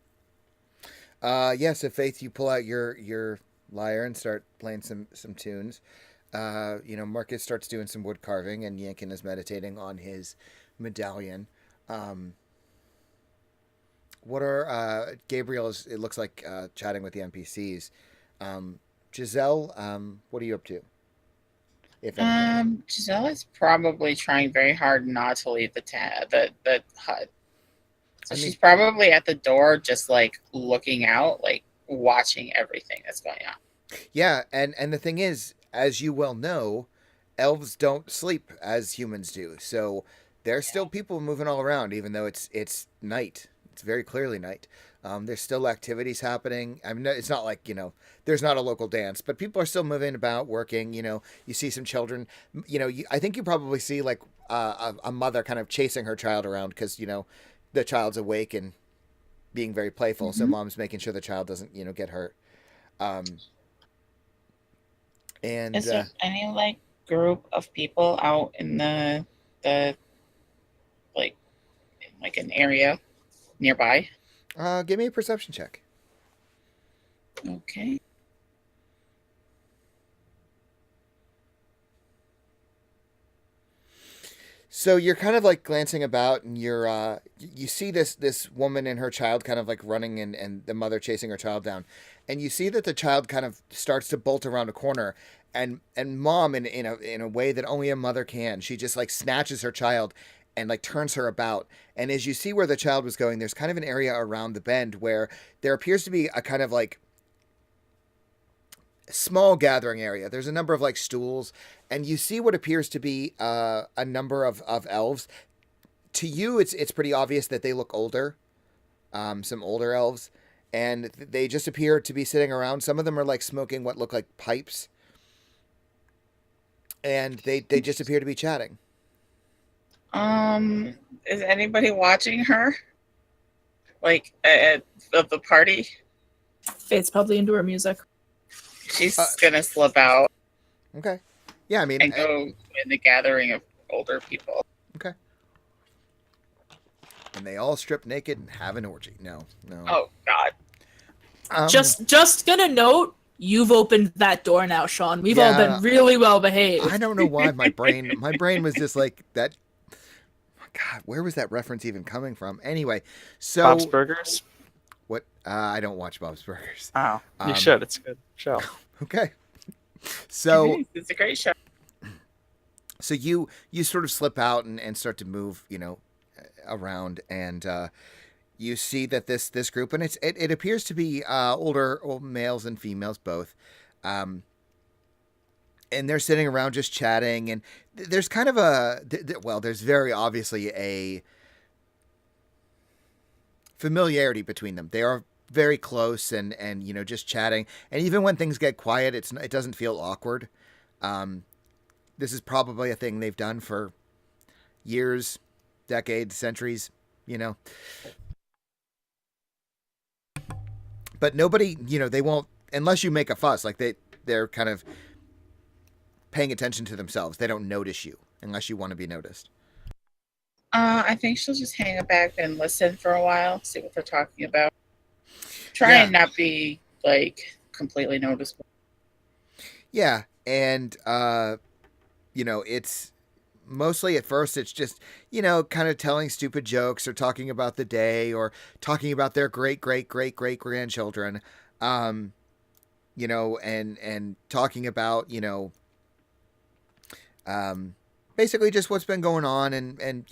So Faith, you pull out your lyre and start playing some tunes. Marcus starts doing some wood carving, and Yankin is meditating on his medallion. What are Gabriel is? It looks like chatting with the NPCs. Giselle, what are you up to? If anything. Giselle is probably trying very hard not to leave the hut. So she's probably at the door, just like looking out, like watching everything that's going on. Yeah, and the thing is, as you well know, elves don't sleep as humans do. So there's still people moving all around, even though it's night. It's very clearly night. There's still activities happening. I mean, it's not like, there's not a local dance, but people are still moving about, working. You see some children. I think you probably see like a mother kind of chasing her child around because, the child's awake and being very playful. Mm-hmm. So mom's making sure the child doesn't, get hurt. And is there any like group of people out in the like an area nearby? Give me a perception check. Okay. So you're kind of like glancing about, and you see this woman and her child kind of like running, and the mother chasing her child down, and you see that the child kind of starts to bolt around a corner, and mom in a way that only a mother can, she just like snatches her child and like turns her about. And as you see where the child was going, there's kind of an area around the bend where there appears to be a kind of like small gathering area. There's a number of like stools, and you see what appears to be a number of elves. To you, it's pretty obvious that they look older, some older elves, and they just appear to be sitting around. Some of them are like smoking what look like pipes, and they just appear to be chatting. Is anybody watching her? Like at the party? Faith's probably into her music. She's gonna slip out. Okay. Yeah, I mean, and go in the gathering of older people. Okay. And they all strip naked and have an orgy. No. Oh God. Just gonna note, you've opened that door now, Sean. We've all been really well behaved. I don't know why my brain was just like that. God, where was that reference even coming from? Anyway, so Bob's Burgers. What? I don't watch Bob's Burgers. Oh, you should. It's a good show. Okay. So it's a great show. So you sort of slip out and start to move, around, and you see that this group, and it appears to be older males and females both, and they're sitting around just chatting, and there's kind of there's very obviously a familiarity between them. They are very close, and just chatting, and even when things get quiet, it doesn't feel awkward. This is probably a thing they've done for years, decades, centuries, but nobody, they won't unless you make a fuss. Like they're kind of paying attention to themselves. They don't notice you unless you want to be noticed. I think she'll just hang back and listen for a while, see what they're talking about. Try Yeah. and not be like completely noticeable. Yeah, and it's mostly at first it's just kind of telling stupid jokes or talking about the day or talking about their great grandchildren, and talking about basically just what's been going on and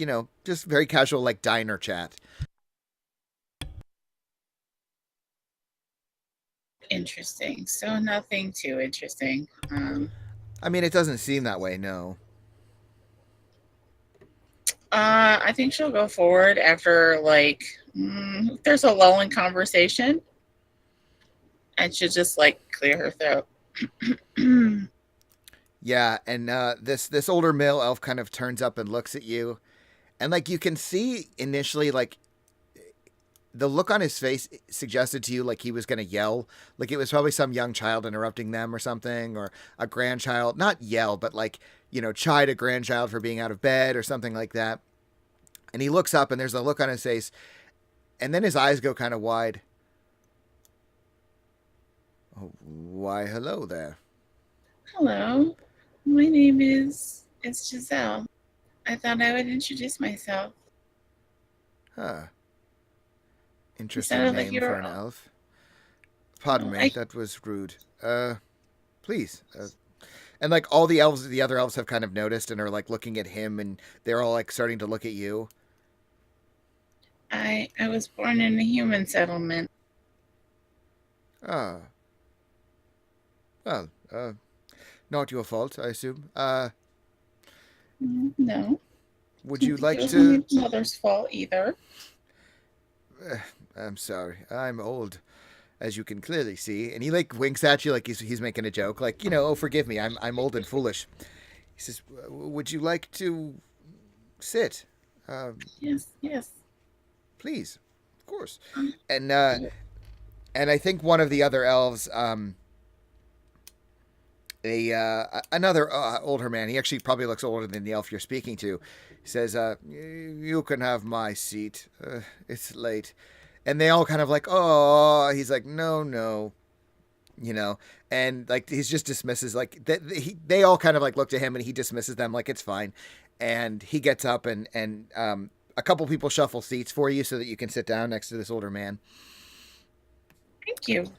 just very casual like diner chat. Interesting. So nothing too interesting. I mean, it doesn't seem that way, no. I think she'll go forward after like there's a lull in conversation, and she'll just like clear her throat. Yeah, and this older male elf kind of turns up and looks at you, and like you can see initially like the look on his face suggested to you like he was going to yell, like it was probably some young child interrupting them or something, or a grandchild, not yell, but like, chide a grandchild for being out of bed or something like that. And he looks up and there's a look on his face, and then his eyes go kind of wide. Oh, why, hello there. Hello, my name is Giselle. I thought I would introduce myself. Huh. Interesting sounded like name you for were- an elf. Pardon me, I- that was rude. Please. And like all the other elves have kind of noticed and are like looking at him, and they're all like starting to look at you. I was born in a human settlement. Ah. Well, not your fault, I assume. No. Would you It like wasn't to... my mother's fault either. I'm sorry. I'm old, as you can clearly see. And he like winks at you like he's making a joke. Like, oh, forgive me. I'm old and foolish. He says, would you like to sit? Yes. Please. Of course. And I think one of the other elves, another older man, he actually probably looks older than the elf you're speaking to, says, you can have my seat. It's late. And they all kind of like, oh, he's like, no, and like, he's just dismisses, like, they all kind of like look to him and he dismisses them like it's fine. And he gets up and a couple people shuffle seats for you so that you can sit down next to this older man. Thank you.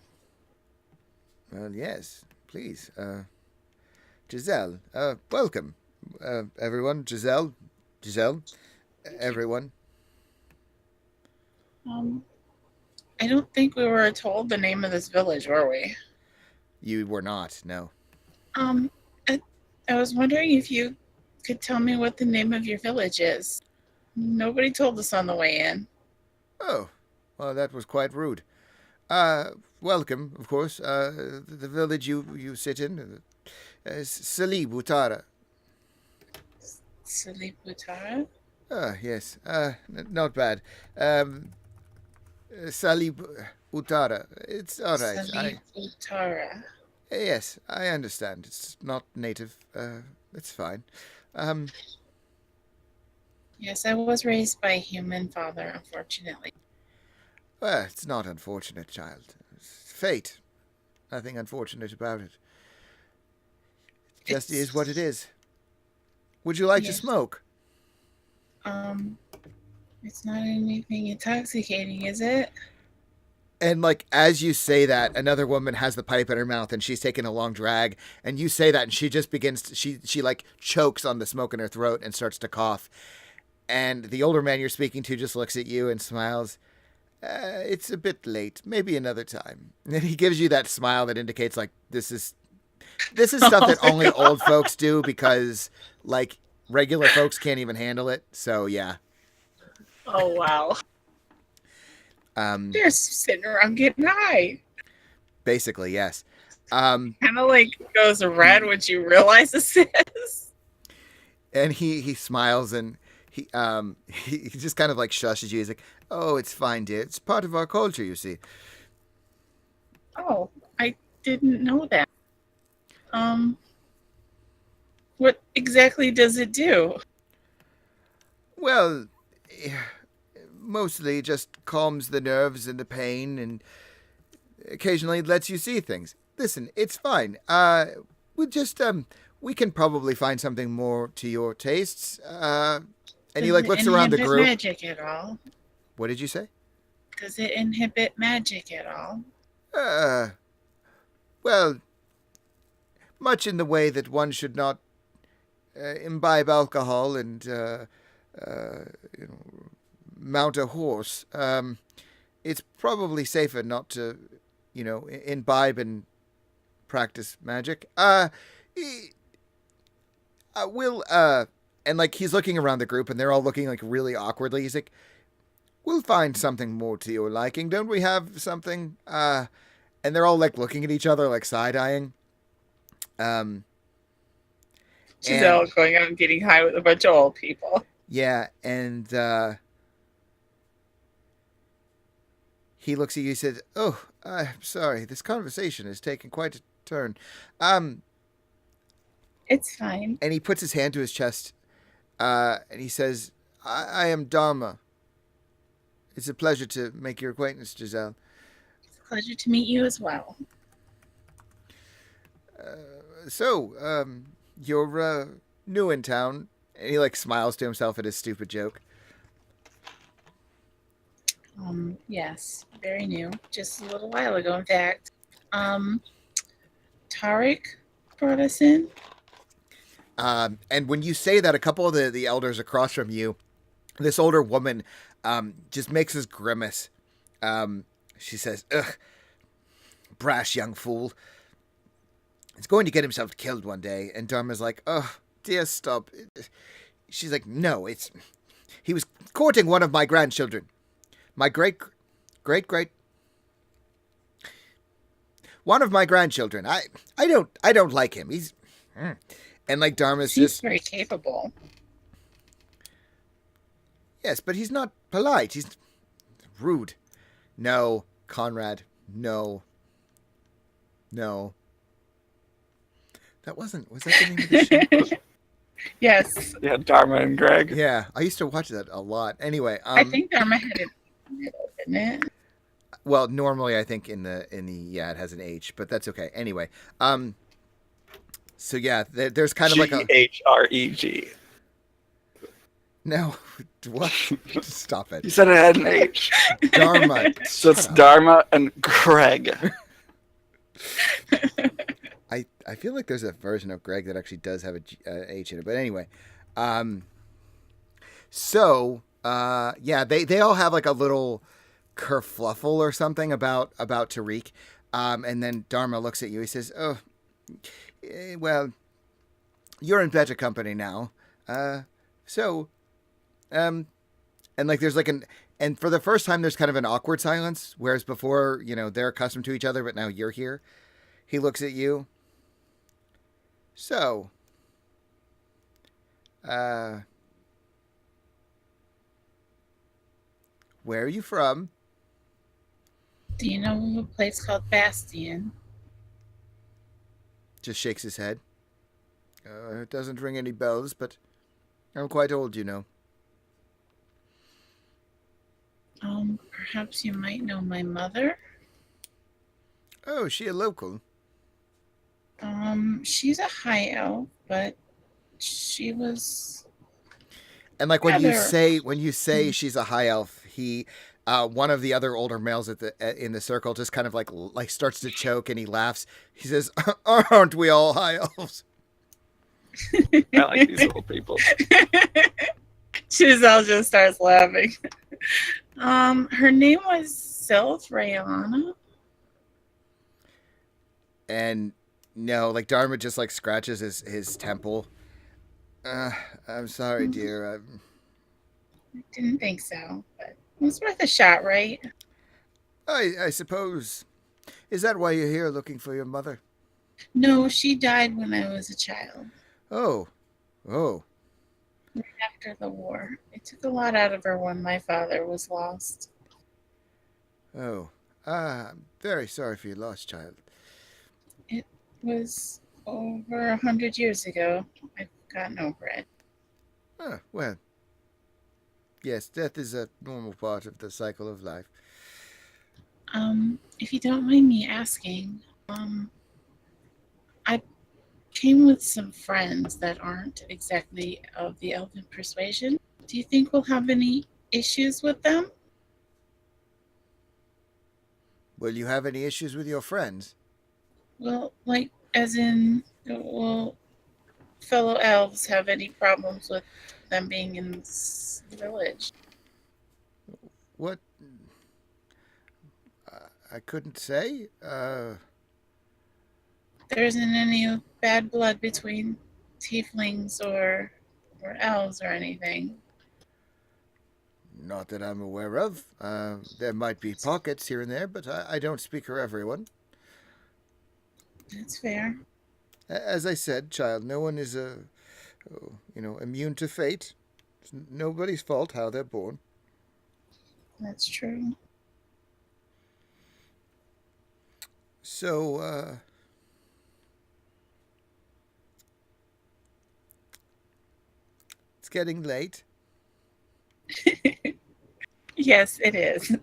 Well, yes, please. Giselle, welcome. Everyone, Giselle, everyone. I don't think we were told the name of this village, were we? You were not, no. I was wondering if you could tell me what the name of your village is. Nobody told us on the way in. Oh, well, that was quite rude. Welcome, of course. The village you sit in, Salib Utara. Saliputara? Yes, not bad. Salib Utara. It's all right. Saliputara. Yes, I understand. It's not native. It's fine. Yes, I was raised by a human father, unfortunately. Well, it's not unfortunate, child. It's fate. Nothing unfortunate about it. It just is what it is. Would you like to Yes. smoke? It's not anything intoxicating, is it? And like as you say that, another woman has the pipe in her mouth and she's taking a long drag. And you say that, and she just begins. She like chokes on the smoke in her throat and starts to cough. And the older man you're speaking to just looks at you and smiles. It's a bit late. Maybe another time. And he gives you that smile that indicates like this is stuff that only old folks do because like regular folks can't even handle it. So yeah. Oh, wow. They're sitting around getting high. Basically, yes. Kind of like goes red when you realize this is. And he smiles and he just kind of like shushes you. He's like, "Oh, it's fine, dear. It's part of our culture, you see." Oh, I didn't know that. Um, what exactly does it do? Well, eh, mostly just calms the nerves and the pain and occasionally lets you see things. Listen, it's fine. We just we can probably find something more to your tastes. And he Does like it looks around the inhibit group. magic at all? What did you say? Does it inhibit magic at all? Uh, well, much in the way that one should not imbibe alcohol and uh, you know, mount a horse. It's probably safer not to, imbibe and practice magic. We'll and like he's looking around the group and they're all looking like really awkwardly. He's like, "We'll find something more to your liking. Don't we have something?" And they're all like looking at each other like side eyeing. Giselle going out and getting high with a bunch of old people. Yeah, and he looks at you and says, "Oh, I'm sorry. This conversation has taken quite a turn." It's fine. And he puts his hand to his chest, and he says, I am Dharma. It's a pleasure to make your acquaintance, Giselle. It's a pleasure to meet you as well. So, you're new in town. And he like smiles to himself at his stupid joke. Yes, very new. Just a little while ago, in fact. Tarek brought us in. And when you say that, a couple of the elders across from you, this older woman, just makes this grimace. She says, "Ugh, brash young fool. He's going to get himself killed one day." And Dharma's like, "Oh, dear, stop." She's like, "No, he was courting one of my grandchildren. My great, one of my grandchildren. I don't like him. He's..." And like Dharma's He's just very capable. Yes, but he's not polite. He's rude. No, Conrad. No. Was that the name of the show? Yes. Yeah, Dharma and Greg. Yeah, I used to watch that a lot. Anyway, I think Dharma had it in the middle, didn't it? well, normally I think in the yeah, it has an H, but that's okay. Anyway, so yeah, there's kind of like a Greg. No, what? Stop it. You said it had an H. Dharma. So it's Shut up. Dharma and Greg. I feel like there's a version of Greg that actually does have a H in it, but anyway, so yeah, they all have like a little kerfluffle or something about Tariq, and then Dharma looks at you. He says, "Oh, well, you're in better company now. So, and like there's like and for the first time there's kind of an awkward silence, whereas before, they're accustomed to each other, but now you're here." He looks at you. So, where are you from? Do you know of a place called Bastion? Just shakes his head. It doesn't ring any bells, but I'm quite old, you know. Perhaps you might know my mother? Oh, is she a local? She's a high elf, but she was... And like when you rather- say she's a high elf, he one of the other older males in the circle just kind of like starts to choke and he laughs. He says, "Aren't we all high elves?" I like these little people. Giselle just starts laughing. Her name was Sylph Rayana. And no, like Dharma just like scratches his temple. I'm sorry, dear. I didn't think so, but it was worth a shot, right? I suppose. Is that why you're here looking for your mother? No, she died when I was a child, Oh. after the war. It took a lot out of her when my father was lost. Oh. I'm very sorry for your loss, child. It was over 100 years ago. I've gotten over it. Ah, well, yes, death is a normal part of the cycle of life. If you don't mind me asking, I came with some friends that aren't exactly of the elven persuasion. Do you think we'll have any issues with them? Will you have any issues with your friends? Well, like, as in, will fellow elves have any problems with them being in this village? What? I couldn't say. There isn't any bad blood between tieflings or elves or anything. Not that I'm aware of. There might be pockets here and there, but I don't speak for everyone. That's fair. As I said, child, no one is immune to fate. It's nobody's fault how they're born. That's true. So, it's getting late. Yes, it is.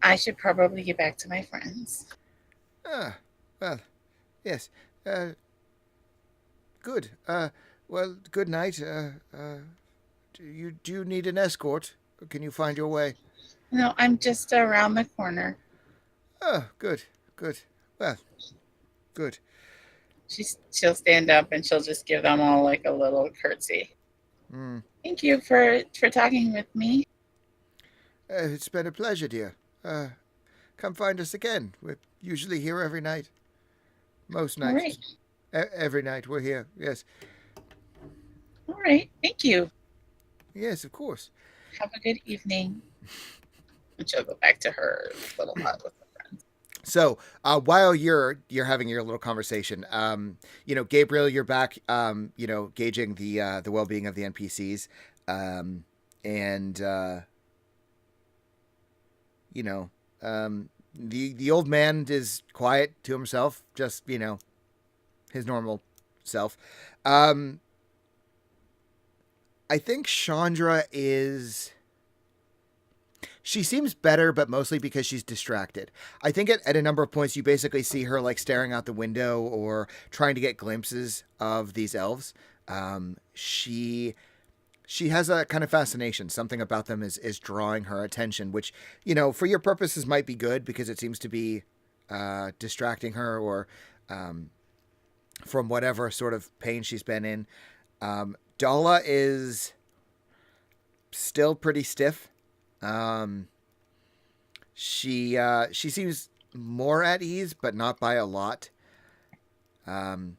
I should probably get back to my friends. Ah, well, yes. Good. Well, good night. Do you need an escort? Or can you find your way? No, I'm just around the corner. Oh, good, good. Well, good. She'll stand up and she'll just give them all like a little curtsy. Mm. Thank you for talking with me. It's been a pleasure, dear. Come find us again. We're usually here every night. Most All right. nights. Every night we're here. Yes. All right. Thank you. Yes, of course. Have a good evening. And she'll go back to her little hut with her friends. So while you're having your little conversation, Gabriel, you're back, gauging the well being of the NPCs, and the old man is quiet to himself, just his normal self. I think Chandra is. She seems better, but mostly because she's distracted. I think at a number of points you basically see her like staring out the window or trying to get glimpses of these elves. She has a kind of fascination. Something about them is drawing her attention, which, for your purposes might be good because it seems to be distracting her or from whatever sort of pain she's been in. Dala is still pretty stiff. She seems more at ease, but not by a lot. And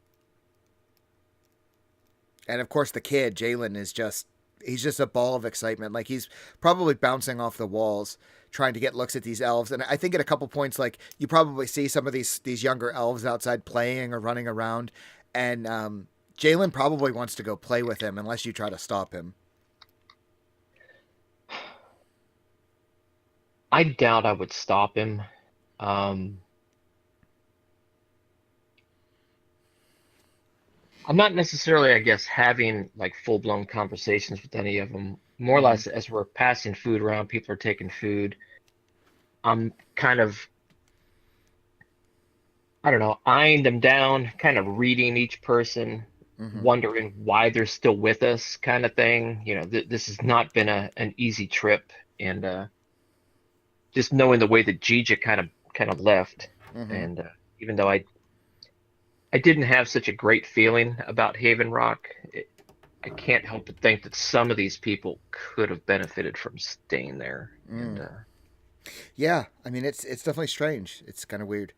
of course the kid, Jalen, he's just a ball of excitement. Like he's probably bouncing off the walls, trying to get looks at these elves. And I think at a couple points, like you probably see some of these younger elves outside playing or running around. And, Jalen probably wants to go play with him unless you try to stop him. I doubt I would stop him. I'm not necessarily, I guess, having like full-blown conversations with any of them. More or less, as we're passing food around, people are taking food. I'm kind of, I don't know, eyeing them down, kind of reading each person, wondering why they're still with us, kind of thing. This has not been an easy trip, and just knowing the way that Gija kind of left, and even though I didn't have such a great feeling about Haven Rock, I can't help but think that some of these people could have benefited from staying there. And yeah, I mean it's definitely strange. It's kind of weird.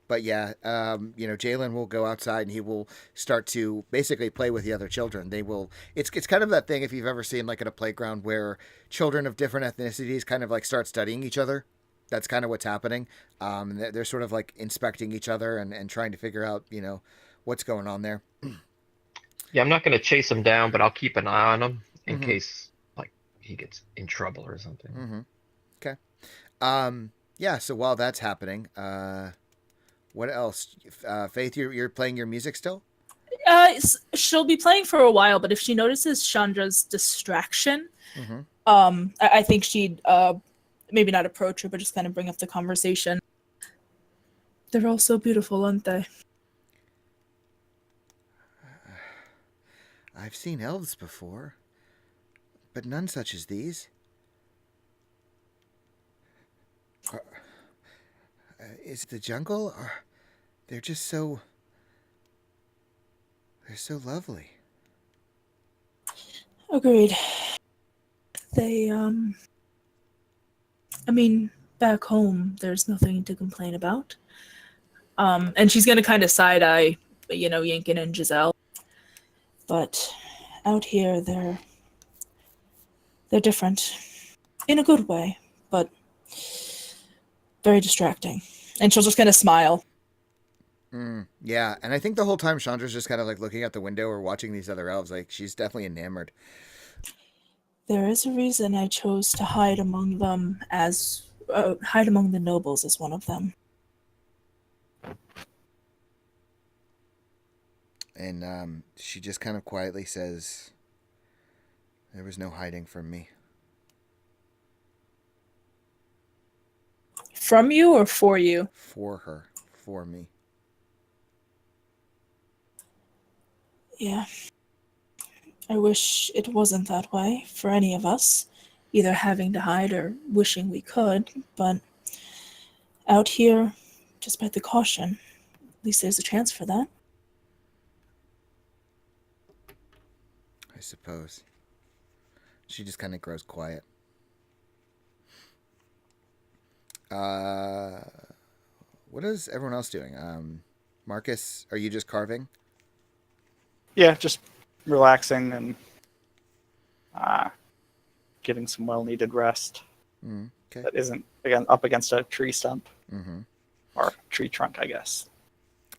But yeah, Jalen will go outside and he will start to basically play with the other children. They will. It's kind of that thing if you've ever seen like at a playground where children of different ethnicities kind of like start studying each other. That's kind of what's happening. They're sort of like inspecting each other and trying to figure out what's going on there. yeah, I'm not going to chase him down, but I'll keep an eye on him in case like he gets in trouble or something. Okay. Yeah. So while that's happening, what else? Faith, you're playing your music still? She'll be playing for a while, but if she notices Chandra's distraction, Mm-hmm. I think she'd maybe not approach her, but just kind of bring up the conversation. They're all so beautiful, aren't they? I've seen elves before, but none such as these. Is it the jungle? Or they're just so. They're so lovely. Agreed. They, I mean, back home, there's nothing to complain about. And she's gonna kind of side eye, Yinkin and Giselle. But out here, they're different in a good way, but very distracting. And she'll just kind of smile. Yeah, and I think the whole time Chandra's just kind of like looking out the window or watching these other elves. Like she's definitely enamored. There is a reason I chose to hide among them hide among the nobles as one of them. And she just kind of quietly says, "There was no hiding from me." From you or for you? For her, for me. Yeah. I wish it wasn't that way for any of us, either having to hide or wishing we could, but out here, despite the caution, at least there's a chance for that. I suppose. She just kind of grows quiet. What is everyone else doing? Marcus, are you just carving? Yeah, just relaxing and getting some well-needed rest. Okay. That isn't again up against a tree stump Mm-hmm. or tree trunk, I guess.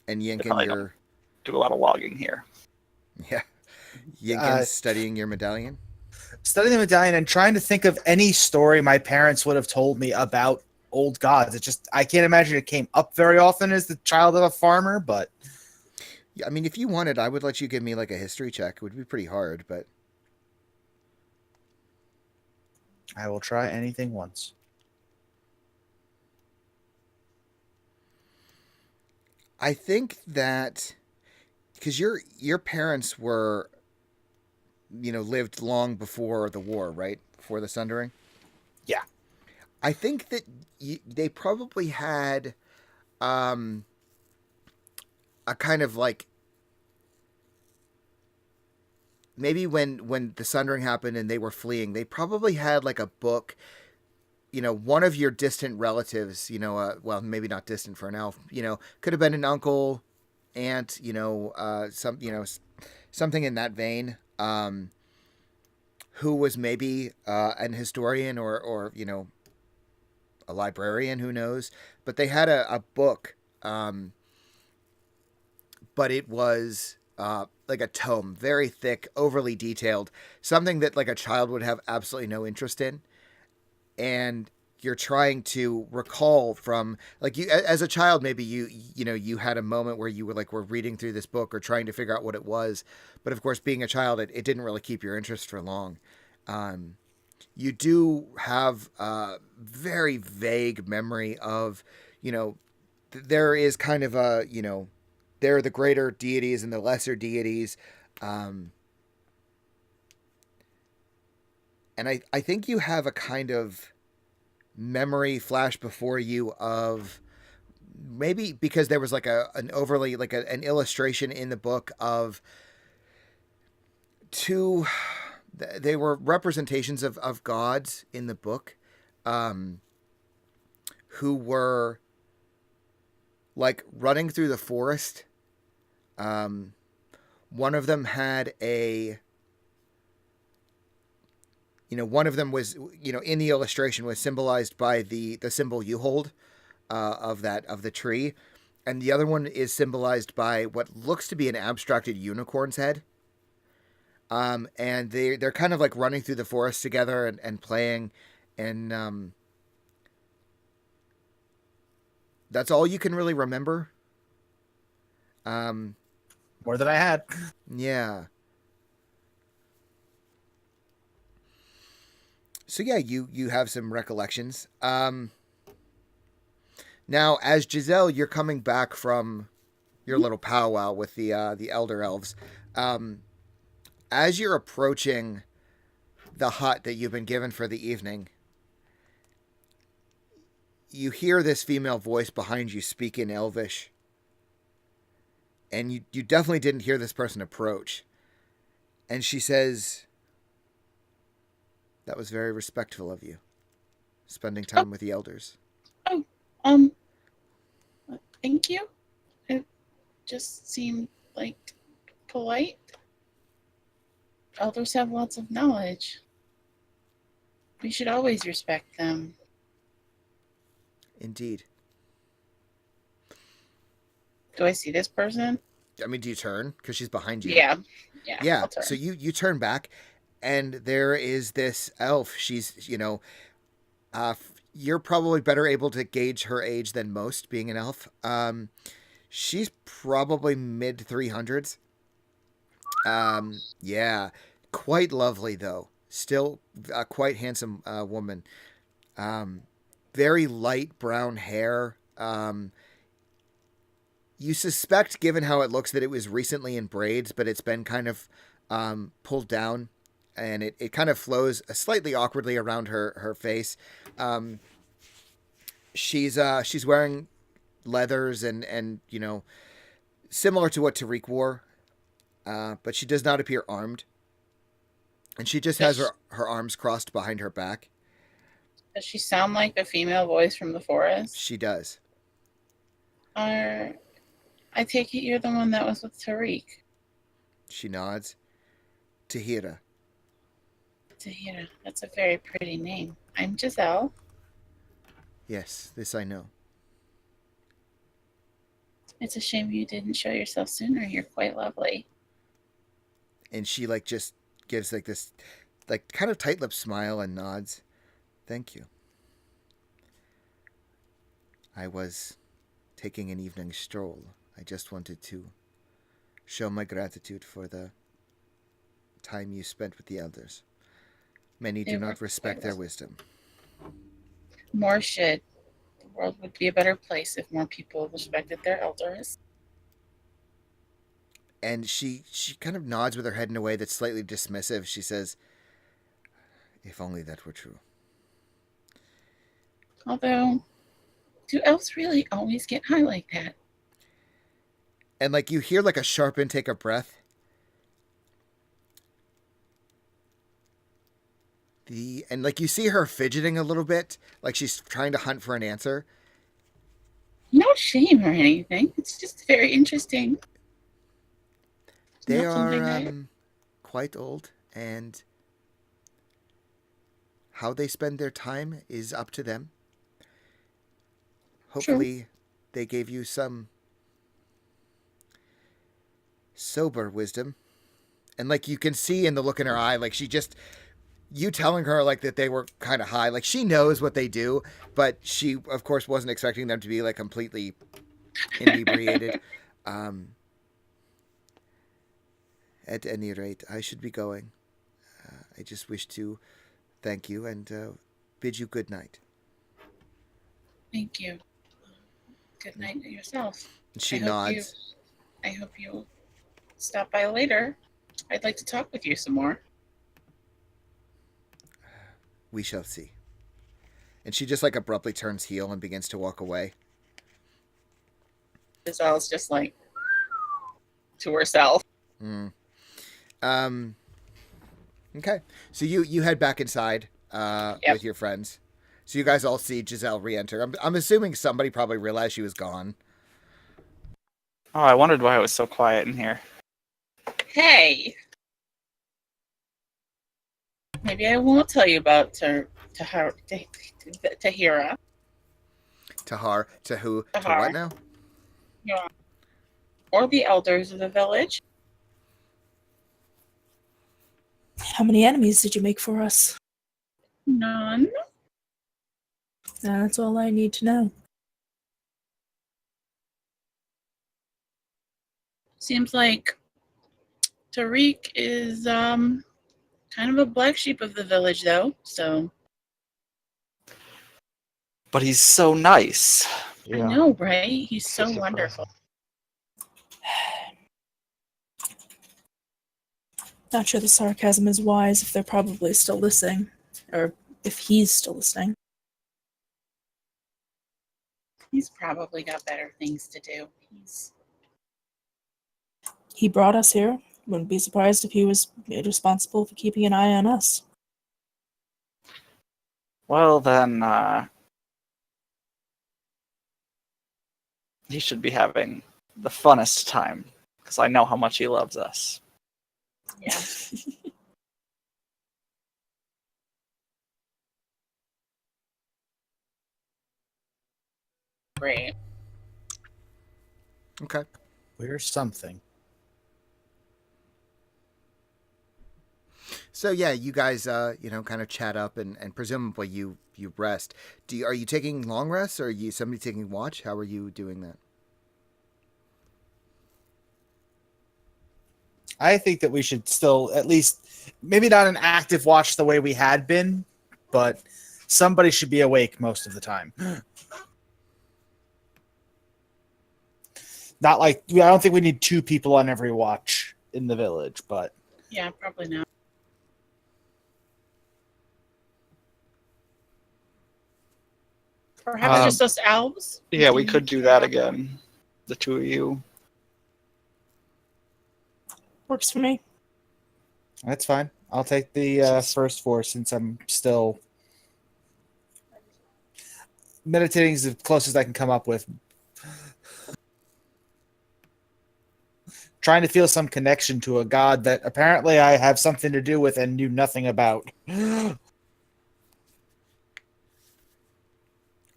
And They Yinkin, probably you're do a lot of logging here. yeah. Yinkin's studying your medallion. Studying the medallion and trying to think of any story my parents would have told me about old gods. I can't imagine it came up very often as the child of a farmer, but Yeah, I mean, if you wanted, I would let you give me like a history check. It would be pretty hard, but I will try anything once. I think that because your parents were, lived long before the war, right? Before the Sundering. Yeah. I think that they probably had a kind of like maybe when the Sundering happened and they were fleeing, they probably had like a book. One of your distant relatives, well, maybe not distant for an elf, could have been an uncle, aunt, something in that vein, who was maybe an historian or a librarian, who knows? But they had a book, but it was like a tome, very thick, overly detailed, something that like a child would have absolutely no interest in. And you're trying to recall from like you as a child, maybe you had a moment where you were reading through this book or trying to figure out what it was, but of course being a child it didn't really keep your interest for long. You do have a very vague memory of there is kind of a there are the greater deities and the lesser deities, and I think you have a kind of memory flash before you of maybe because there was like an overly like an illustration in the book of two. They were representations of gods in the book, who were like running through the forest. One of them had one of them was, in the illustration was symbolized by the symbol you hold, of the tree. And the other one is symbolized by what looks to be an abstracted unicorn's head. And they're kind of like running through the forest together and playing. And That's all you can really remember. More than I had. Yeah. So yeah, you have some recollections. Now, as Giselle, you're coming back from your little powwow with the elder elves. As you're approaching the hut that you've been given for the evening, you hear this female voice behind you speak in Elvish. And you definitely didn't hear this person approach. And she says, "That was very respectful of you, spending time with the elders." Oh, thank you. It just seemed like polite. Elders have lots of knowledge. We should always respect them. Indeed. Do I see this person? I mean, do you turn? Because she's behind you. Yeah. Yeah. I'll turn. So you turn back, and there is this elf. She's, you're probably better able to gauge her age than most, being an elf. She's probably mid 300s. Yeah. Quite lovely, though. Still a quite handsome woman. Very light brown hair. You suspect, given how it looks, that it was recently in braids, but it's been kind of pulled down, and it kind of flows slightly awkwardly around her face. She's wearing leathers and similar to what Tariq wore, but she does not appear armed, and she just has her arms crossed behind her back. Does she sound like a female voice from the forest? She does. I take it you're the one that was with Tariq. She nods. Tahira. Tahira, that's a very pretty name. I'm Giselle. Yes, this I know. It's a shame you didn't show yourself sooner. You're quite lovely. And she just gives this kind of tight-lipped smile and nods. Thank you. I was taking an evening stroll. I just wanted to show my gratitude for the time you spent with the elders. Many do not respect their wisdom. More should. The world would be a better place if more people respected their elders. And she kind of nods with her head in a way that's slightly dismissive. She says, "If only that were true." Although, do elves really always get high like that? And you hear a sharp intake of breath. And you see her fidgeting a little bit, like she's trying to hunt for an answer. No shame or anything. It's just very interesting. They are quite old, and how they spend their time is up to them. Hopefully, they gave you some sober wisdom. And you can see in the look in her eye, you telling her that they were kind of high. She knows what they do, but she of course wasn't expecting them to be completely inebriated. At any rate, I should be going. I just wish to thank you and bid you good night. Thank you. Good night to yourself. She nods. I hope you stop by later. I'd like to talk with you some more. We shall see. And she just abruptly turns heel and begins to walk away. Giselle's just to herself. Okay. So you head back inside with your friends. So you guys all see Giselle re-enter. I'm assuming somebody probably realized she was gone. Oh, I wondered why it was so quiet in here. Hey! Maybe I won't tell you about Tahira. Tahar. To who? Tahar. To what now? Yeah. Or the elders of the village. How many enemies did you make for us? None. That's all I need to know. Seems like Tariq is kind of a black sheep of the village, though. So But he's so nice. I know, right? He's It's a so surprise. wonderful. Not sure the sarcasm is wise if they're probably still listening, or if he's still listening. He's probably got better things to do. He brought us here. Wouldn't be surprised if he was made responsible for keeping an eye on us. Well, then, he should be having the funnest time, because I know how much he loves us. Yeah. Great. Okay. We're something. So yeah, you guys, kind of chat up, and presumably you rest. Are you taking long rests, or are you somebody taking watch? How are you doing that? I think that we should still at least, maybe not an active watch the way we had been, but somebody should be awake most of the time. Not like, I don't think we need 2 people on every watch in the village, but Yeah, probably not. Perhaps just us elves? Yeah, we could do that again. The 2 of you. Works for me. that's fine. I'll take the first 4 since I'm still meditating is the closest I can come up with. Trying to feel some connection to a god that apparently I have something to do with and knew nothing about.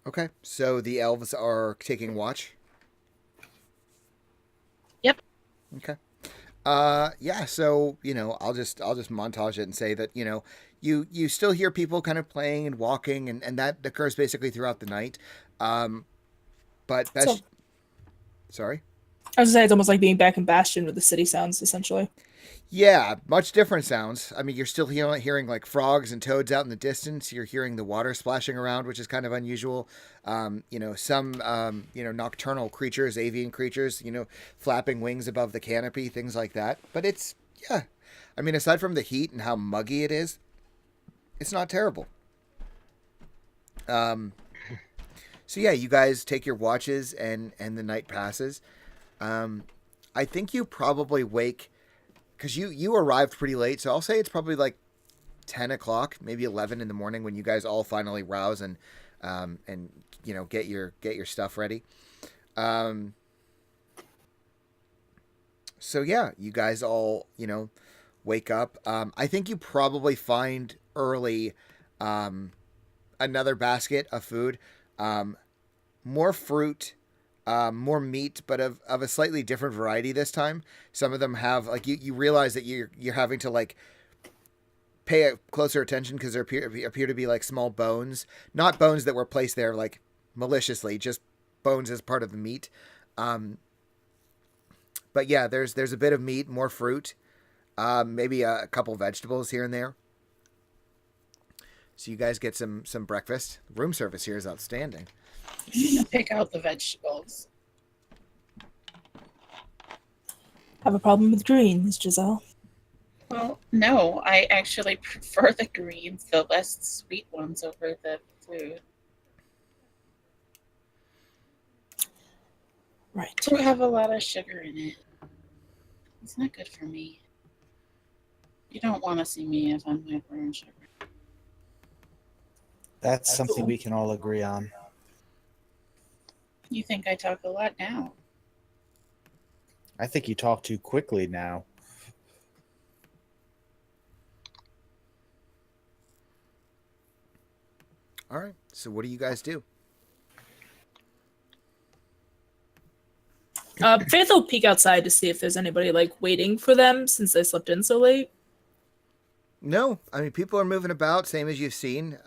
Okay, so the elves are taking watch. Yep. Okay. Yeah. So I'll just montage it and say that you still hear people kind of playing and walking, and that occurs basically throughout the night. But sorry. I was gonna say it's almost like being back in Bastion with the city sounds, essentially. Yeah, much different sounds. I mean, you're still hearing like frogs and toads out in the distance. You're hearing the water splashing around, which is kind of unusual. Some nocturnal creatures, avian creatures, flapping wings above the canopy, things like that. But yeah. I mean, aside from the heat and how muggy it is, it's not terrible. So yeah, you guys take your watches, and the night passes. I think you probably wake, because you arrived pretty late, so I'll say it's probably like 10 o'clock, maybe 11 in the morning when you guys all finally rouse and get your stuff ready. So yeah, you guys all wake up. I think you probably find early another basket of food, more fruit. More meat, but of a slightly different variety this time. Some of them have you realize that you're having to like pay a closer attention because there appear to be like small bones, not bones that were placed there like maliciously, just bones as part of the meat. But yeah, there's a bit of meat, more fruit, maybe a couple vegetables here and there. So you guys get some breakfast. Room service here is outstanding. Pick out the vegetables. Have a problem with greens, Giselle? Well, no, I actually prefer the greens, the less sweet ones, over the food. Right. They have a lot of sugar in it. It's not good for me. You don't want to see me if I'm high in sugar. That's something we can all agree on. You think I talk a lot now? I think you talk too quickly now. All right. So what do you guys do? Faith will peek outside to see if there's anybody waiting for them since they slept in so late. No, I mean, people are moving about, same as you've seen.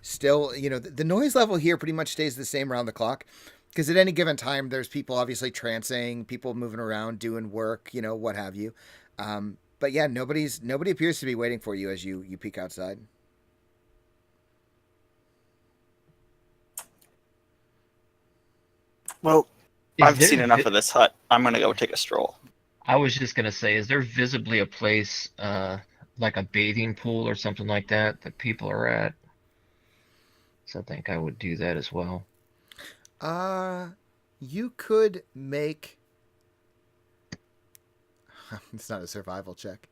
Still, the noise level here pretty much stays the same around the clock. Because at any given time, there's people obviously trancing, people moving around, doing work, what have you. But yeah, nobody appears to be waiting for you as you peek outside. Well, Is I've there seen enough of this hut. I'm gonna go take a stroll. I was just gonna say, is there visibly a place, like a bathing pool or something like that people are at? So I think I would do that as well. You could make. It's not a survival check.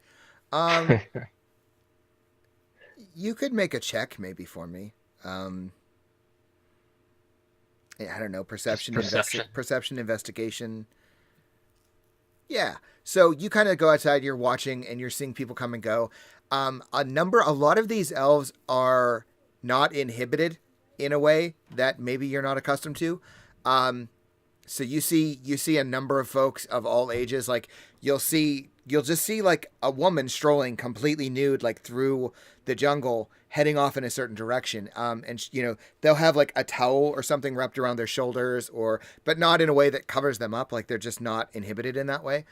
You could make a check maybe for me. I don't know, perception, perception, investigation. Yeah. So you kind of go outside, you're watching, and you're seeing people come and go. A lot of these elves are not inhibited in a way that maybe you're not accustomed to. So you see a number of folks of all ages. Like you'll just see like a woman strolling completely nude, like through the jungle, heading off in a certain direction. And they'll have like a towel or something wrapped around their shoulders, but not in a way that covers them up. Like they're just not inhibited in that way.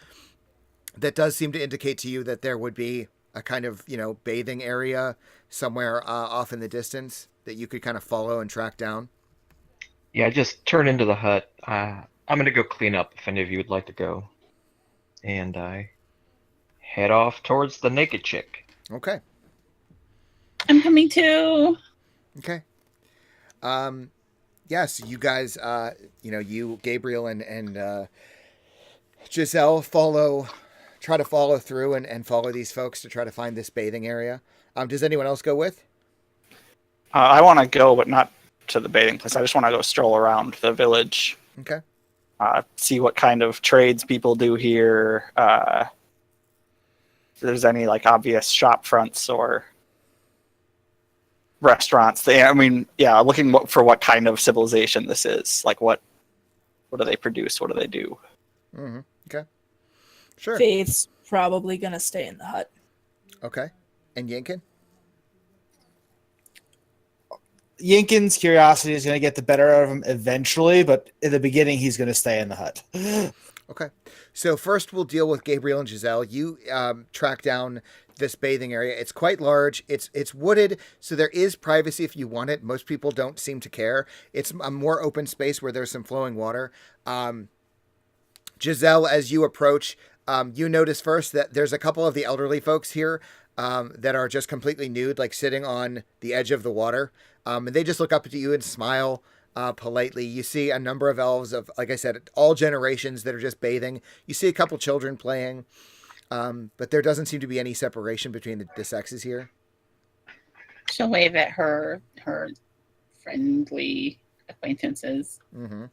That does seem to indicate to you that there would be a kind of bathing area somewhere off in the distance that you could kind of follow and track down. Yeah, just turn into the hut. I'm gonna go clean up if any of you would like to go. And I head off towards the naked chick. Okay. I'm coming too. Okay. Yes, you guys, you, Gabriel and Giselle try to follow through and follow these folks to try to find this bathing area. Does anyone else go with? I want to go, but not to the bathing place. I just want to go stroll around the village. Okay. See what kind of trades people do here. If there's any like obvious shop fronts or restaurants. Looking for what kind of civilization this is. Like what do they produce? What do they do? Mm-hmm. Okay. Sure. Faith's probably gonna stay in the hut. Okay. And Yinkin? Yinkin's curiosity is going to get the better of him eventually, but in the beginning, he's going to stay in the hut. Okay. So first we'll deal with Gabriel and Giselle. You track down this bathing area. It's quite large. It's wooded, so there is privacy if you want it. Most people don't seem to care. It's a more open space where there's some flowing water. Giselle, as you approach, you notice first that there's a couple of the elderly folks here that are just completely nude, like sitting on the edge of the water. And they just look up at you and smile politely. You see a number of elves of, like I said, all generations that are just bathing. You see a couple children playing, but there doesn't seem to be any separation between the sexes here. She'll wave at her friendly acquaintances. Mm-hmm.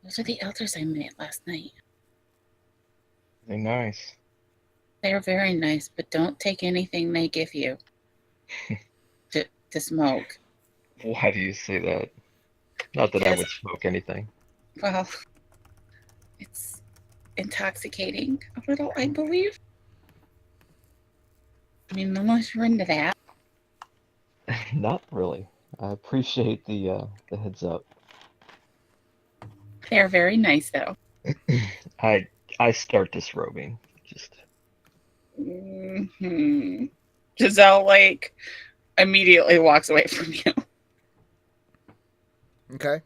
Those are the elders I met last night. They're nice. They're very nice, but don't take anything they give you to smoke. Why do you say that? Not that I would smoke anything. Well, it's intoxicating a little, I believe. I mean, unless you're into that. Not really. I appreciate the heads up. They're very nice, though. I start disrobing. Just. Mm-hmm. Giselle, immediately walks away from you. Okay.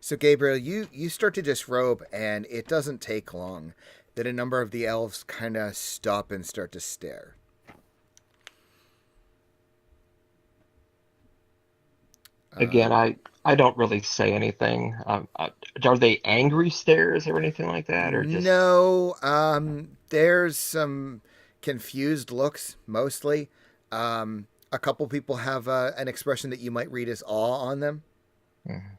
So, Gabriel, you start to disrobe, and it doesn't take long that a number of the elves kind of stop and start to stare. Again, I don't really say anything. Are they angry stares or anything like that, or just No? There's some confused looks mostly. A couple people have an expression that you might read as awe on them. Mm-hmm.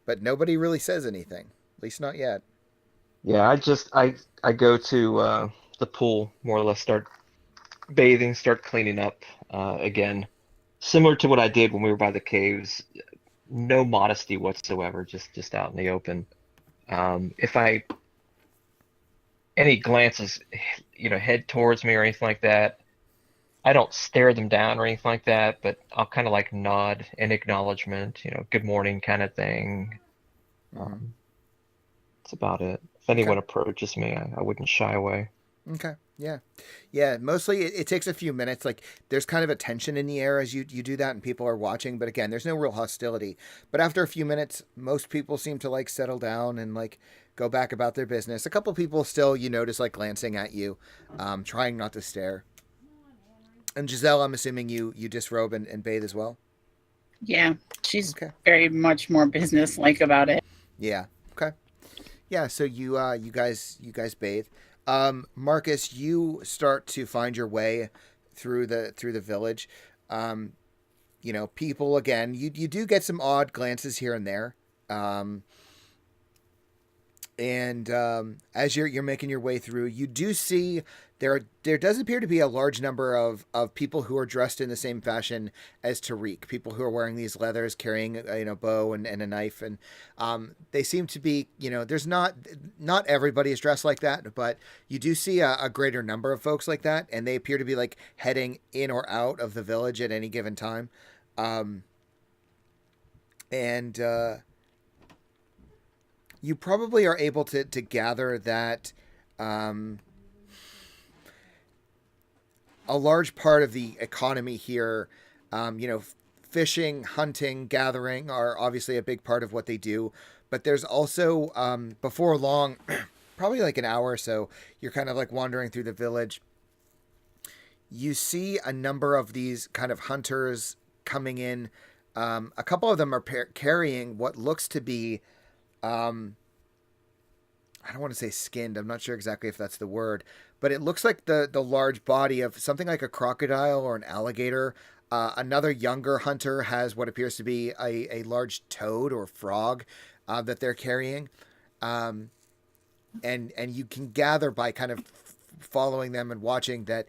But nobody really says anything, at least not yet. Yeah, I go to the pool, more or less start bathing, start cleaning up again, similar to what I did when we were by the caves. No modesty whatsoever, just out in the open. If any glances, head towards me or anything like that, I don't stare them down or anything like that, but I'll kind of like nod in acknowledgement, good morning kind of thing. Mhm. That's about it. If anyone approaches me, I wouldn't shy away. Okay. Yeah. Yeah. Mostly it takes a few minutes. Like there's kind of a tension in the air as you do that and people are watching. But again, there's no real hostility. But after a few minutes, most people seem to like settle down and like go back about their business. A couple people still, you notice, like glancing at you, trying not to stare. And Giselle, I'm assuming you disrobe and bathe as well. Yeah, she's Okay. very much more business-like about it. Yeah. Okay. Yeah. So you guys bathe. Marcus, you start to find your way through the village. People again. You do get some odd glances here and there. And as you're making your way through, you do see there does appear to be a large number of people who are dressed in the same fashion as Tariq. People who are wearing these leathers, carrying a bow and a knife, and they seem to be there's not everybody is dressed like that, but you do see a greater number of folks like that, and they appear to be like heading in or out of the village at any given time, and you probably are able to gather that a large part of the economy here, fishing, hunting, gathering are obviously a big part of what they do. But there's also, before long, probably like an hour or so, you're kind of like wandering through the village. You see a number of these kind of hunters coming in. A couple of them are carrying what looks to be I don't want to say skinned. I'm not sure exactly if that's the word, but it looks like the large body of something like a crocodile or an alligator. Another younger hunter has what appears to be a large toad or frog that they're carrying, and you can gather by kind of following them and watching that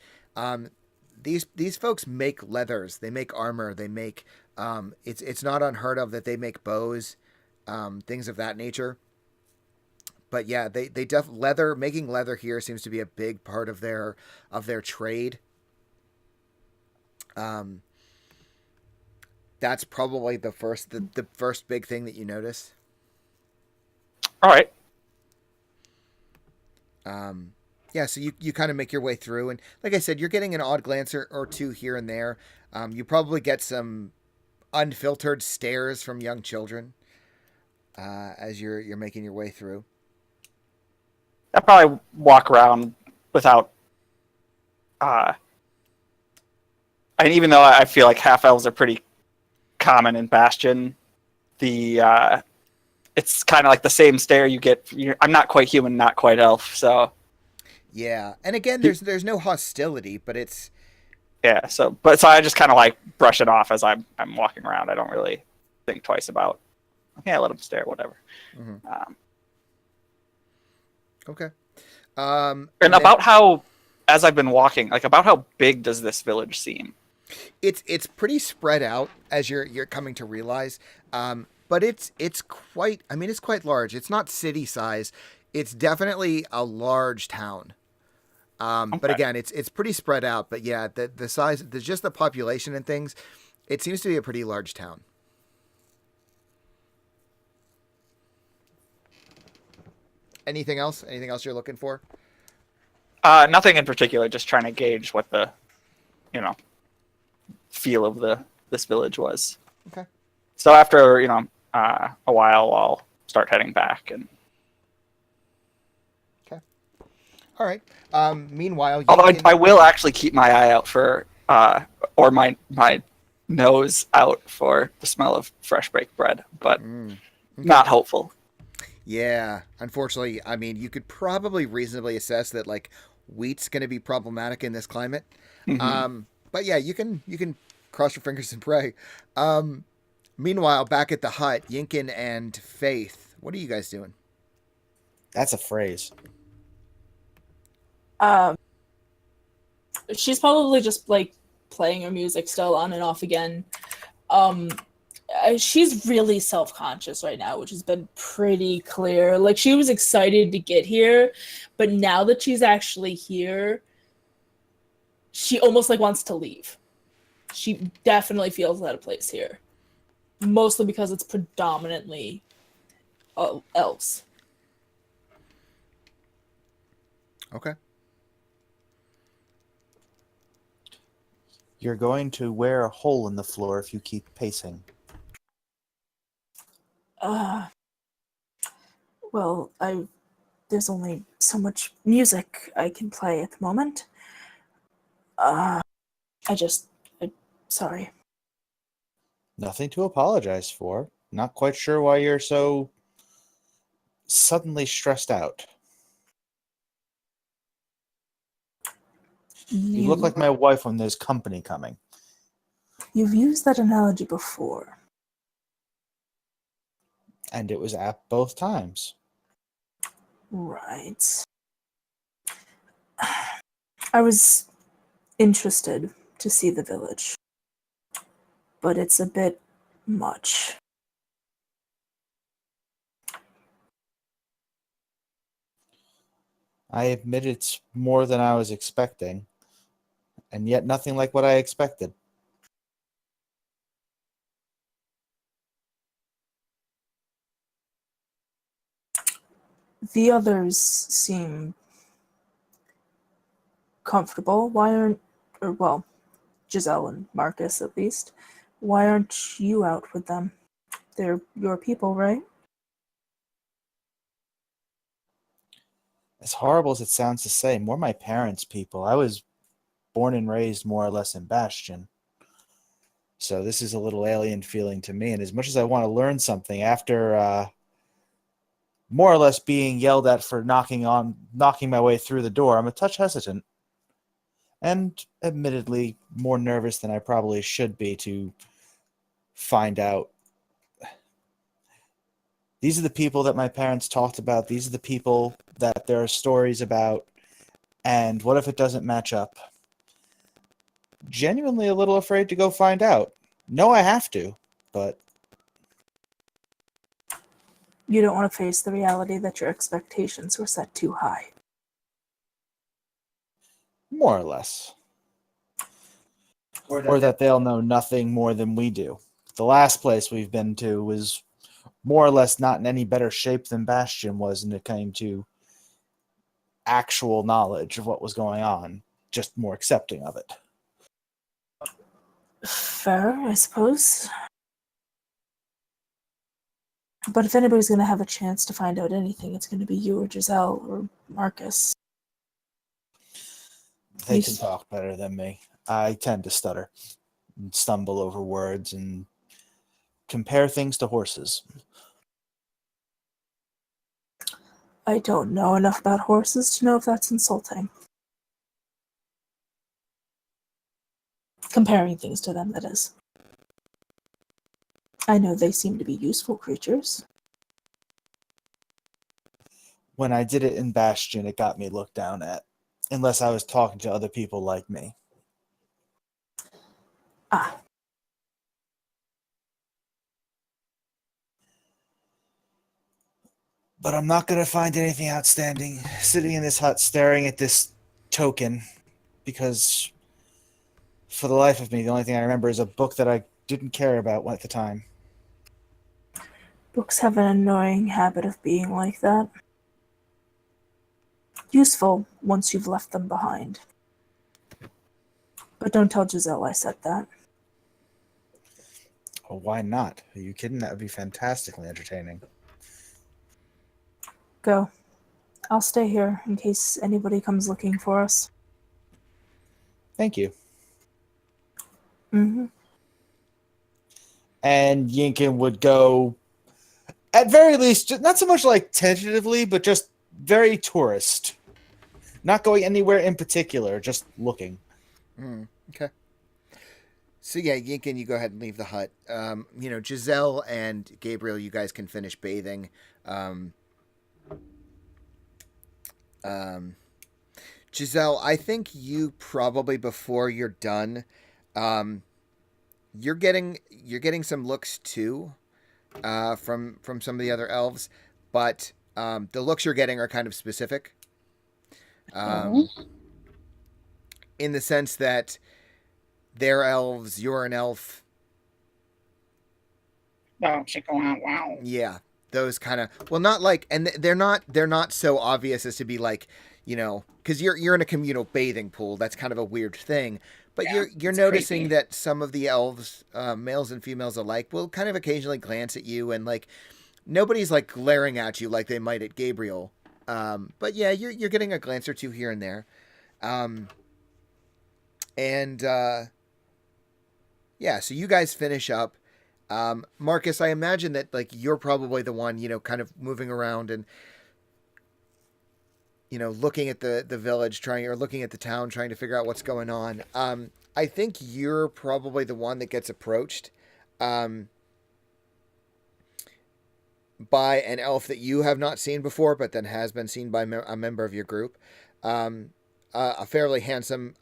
these folks make leathers. They make armor. They make it's not unheard of that they make bows, things of that nature. But yeah, they making leather here seems to be a big part of their trade. That's probably the first big thing that you notice. All right. Yeah, so you kind of make your way through, and like I said, you're getting an odd glance or two here and there. You probably get some unfiltered stares from young children as you're making your way through. I probably walk around without. And even though I feel like half elves are pretty common in Bastion, it's kind of like the same stare you get. I'm not quite human, not quite elf, so. Yeah, and again, there's no hostility, but it's. Yeah, so I just kind of like brush it off as I'm walking around. I don't really think twice about. Yeah, let them stare, whatever. Mm-hmm. Okay. And about how, as I've been walking, like about how big does this village seem? It's pretty spread out as you're coming to realize, but it's quite. I mean, it's quite large. It's not city size. It's definitely a large town. Okay. But again, it's pretty spread out. But yeah, the size, just the population and things, it seems to be a pretty large town. Anything else? Anything else you're looking for? Nothing in particular. Just trying to gauge what the, feel of this village was. Okay. So after a while, I'll start heading back. And okay. All right. Meanwhile, although I will actually keep my eye out for or my nose out for the smell of fresh baked bread, but okay. not hopeful. Yeah, unfortunately, I mean, you could probably reasonably assess that like wheat's going to be problematic in this climate. Mm-hmm. But yeah, you can cross your fingers and pray. Meanwhile, back at the hut, Yinkin and Faith, what are you guys doing? That's a phrase. She's probably just like playing her music still on and off again. She's really self-conscious right now, which has been pretty clear. Like, she was excited to get here, but now that she's actually here, she almost like wants to leave. She definitely feels out of place here, mostly because it's predominantly elves. Okay. You're going to wear a hole in the floor if you keep pacing. Well, there's only so much music I can play at the moment. I'm sorry. Nothing to apologize for. Not quite sure why you're so suddenly stressed out. You look like my wife when there's company coming. You've used that analogy before. And it was apt both times. Right. I was interested to see the village, but it's a bit much. I admit it's more than I was expecting, and yet nothing like what I expected. The others seem comfortable. Giselle and Marcus at least. Why aren't you out with them? They're your people, right? As horrible as it sounds to say, more my parents' people. I was born and raised more or less in Bastion. So this is a little alien feeling to me. And as much as I want to learn something after more or less being yelled at for knocking my way through the door, I'm a touch hesitant. And admittedly more nervous than I probably should be to find out. These are the people that my parents talked about. These are the people that there are stories about. And what if it doesn't match up? Genuinely a little afraid to go find out. No, I have to, but You don't want to face the reality that your expectations were set too high. more or less. Or that they'll know nothing more than we do. The last place we've been to was more or less not in any better shape than Bastion was when it came to actual knowledge of what was going on, just more accepting of it. Fair, I suppose. But if anybody's going to have a chance to find out anything, it's going to be you or Giselle or Marcus. They can talk better than me. I tend to stutter and stumble over words and compare things to horses. I don't know enough about horses to know if that's insulting. Comparing things to them, that is. I know they seem to be useful creatures. When I did it in Bastion, it got me looked down at, unless I was talking to other people like me. Ah. But I'm not going to find anything outstanding sitting in this hut staring at this token, because for the life of me, the only thing I remember is a book that I didn't care about at the time. Books have an annoying habit of being like that. Useful once you've left them behind. But don't tell Giselle I said that. Oh, why not? Are you kidding? That would be fantastically entertaining. Go. I'll stay here in case anybody comes looking for us. Thank you. Mm-hmm. And Yinkin would go, at very least, just, not so much like tentatively, but just very tourist. Not going anywhere in particular, just looking. Okay. So yeah, Yinkin, you go ahead and leave the hut. Giselle and Gabriel, you guys can finish bathing. Giselle, I think you probably before you're done, you're getting some looks too, from some of the other elves, but the looks you're getting are kind of specific. in the sense that they're elves, you're an elf. Oh, she going out. Wow. Yeah, those kind of, well, not like, and they're not so obvious as to be like, because you're in a communal bathing pool. That's kind of a weird thing. But Yeah, you're it's noticing creepy. that some of the elves, males and females alike, will kind of occasionally glance at you, and like nobody's like glaring at you like they might at Gabriel. But yeah, you're getting a glance or two here and there. Um, and yeah, so you guys finish up. Marcus, I imagine that like you're probably the one, kind of moving around and looking at the village, looking at the town, trying to figure out what's going on. I think you're probably the one that gets approached um, by an elf that you have not seen before, but then has been seen by a member of your group. A fairly handsome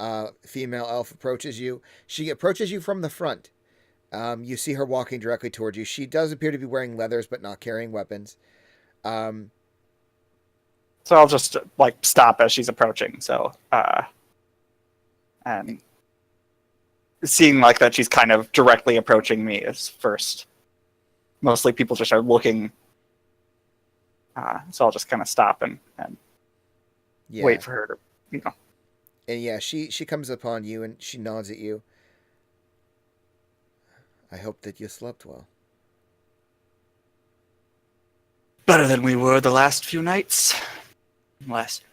female elf approaches you. She approaches you from the front. You see her walking directly towards you. She does appear to be wearing leathers, but not carrying weapons. So I'll just like stop as she's approaching. So, and seeing like that she's kind of directly approaching me is first. Mostly people just are looking. So I'll just kind of stop and Yeah. wait for her to, And yeah, she comes upon you and she nods at you. I hope that you slept well. better than we were the last few nights. Last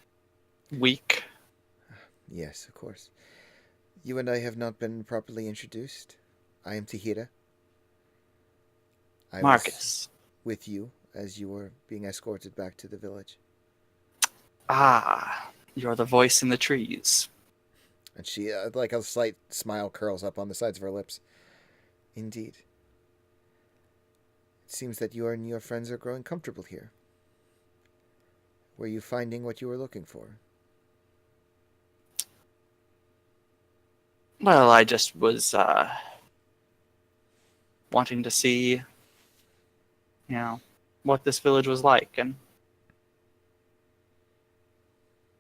week. Yes, of course. You and I have not been properly introduced. I am Tahira. I was Marcus. with you as you were being escorted back to the village. Ah, you're the voice in the trees. And she, like a slight smile curls up on the sides of her lips. Indeed. It seems that you and your friends are growing comfortable here. Were you finding what you were looking for? Well, I just was wanting to see, what this village was like. And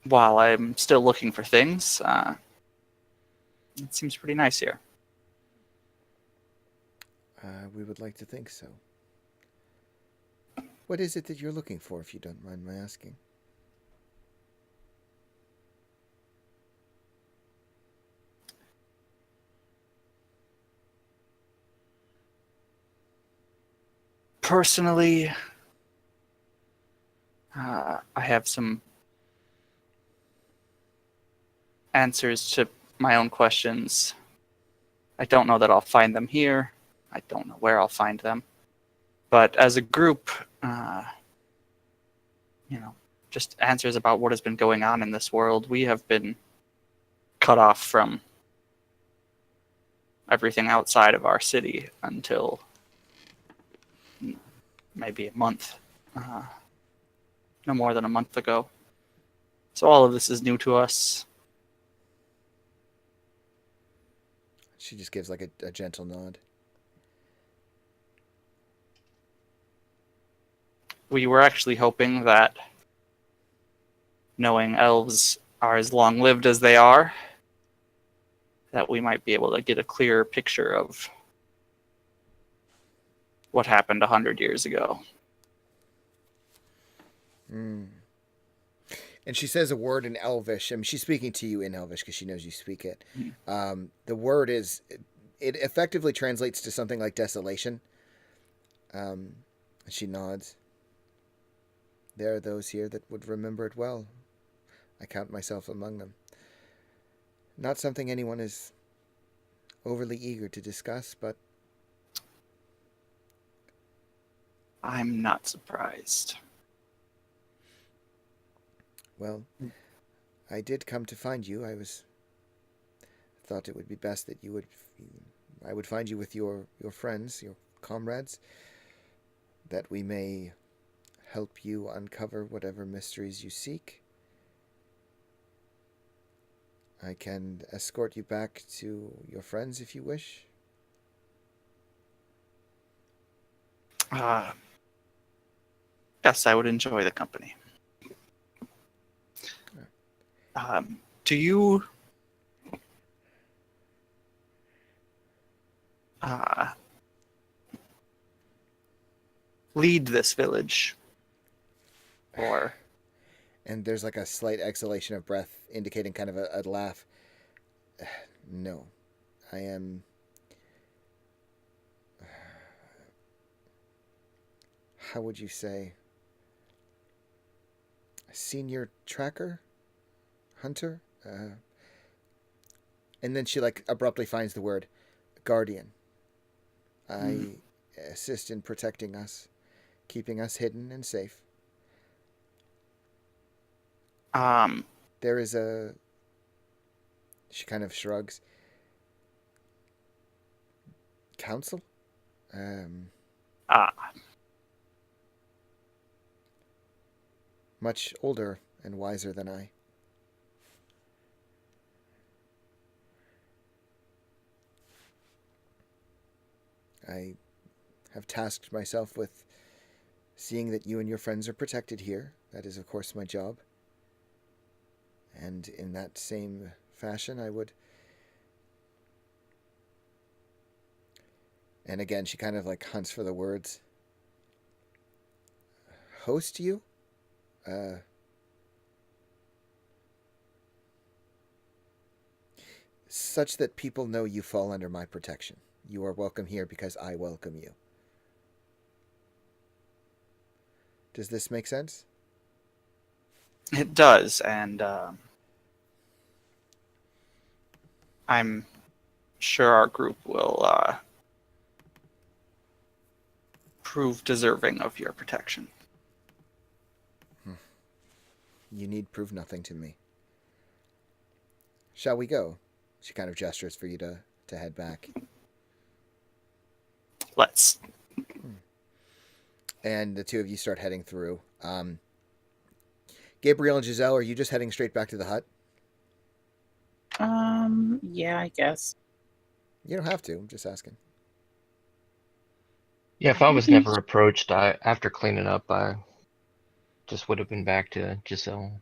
while I'm still looking for things, it seems pretty nice here. We would like to think so. What is it that you're looking for, if you don't mind my asking? Personally, I have some answers to my own questions. I don't know that I'll find them here. I don't know where I'll find them. But as a group, just answers about what has been going on in this world. We have been cut off from everything outside of our city until maybe a month. No more than a month ago. So all of this is new to us. She just gives like a gentle nod. We were actually hoping that, knowing elves are as long-lived as they are, that we might be able to get a clearer picture of what happened 100 years ago. Mm. And she says a word in Elvish. I mean, she's speaking to you in Elvish because she knows you speak it. The word it effectively translates to something like desolation. She nods. There are those here that would remember it well. I count myself among them. Not something anyone is overly eager to discuss, but I'm not surprised. well, I did come to find you. Thought it would be best that I would find you with your friends, your comrades, that we may help you uncover whatever mysteries you seek. I can escort you back to your friends if you wish. Yes, I would enjoy the company. Do you lead this village, or And there's like a slight exhalation of breath, indicating kind of a laugh. No, I am. How would you say? Senior tracker? Hunter? And then she like abruptly finds the word guardian. I assist in protecting us, keeping us hidden and safe. There is a. She kind of shrugs. Council? Much older and wiser than I. I have tasked myself with seeing that you and your friends are protected here. That is, of course, my job. And in that same fashion, I would. And again, she kind of like hunts for the words. Host you? Such that people know you fall under my protection. You are welcome here because I welcome you. Does this make sense? It does, and I'm sure our group will prove deserving of your protection. You need prove nothing to me. Shall we go? She kind of gestures for you to head back. Let's. And the two of you start heading through. Gabriel and Giselle, are you just heading straight back to the hut? Yeah, I guess. You don't have to. I'm just asking. Yeah, if I was never approached, after cleaning up, I just would have been back to Giselle.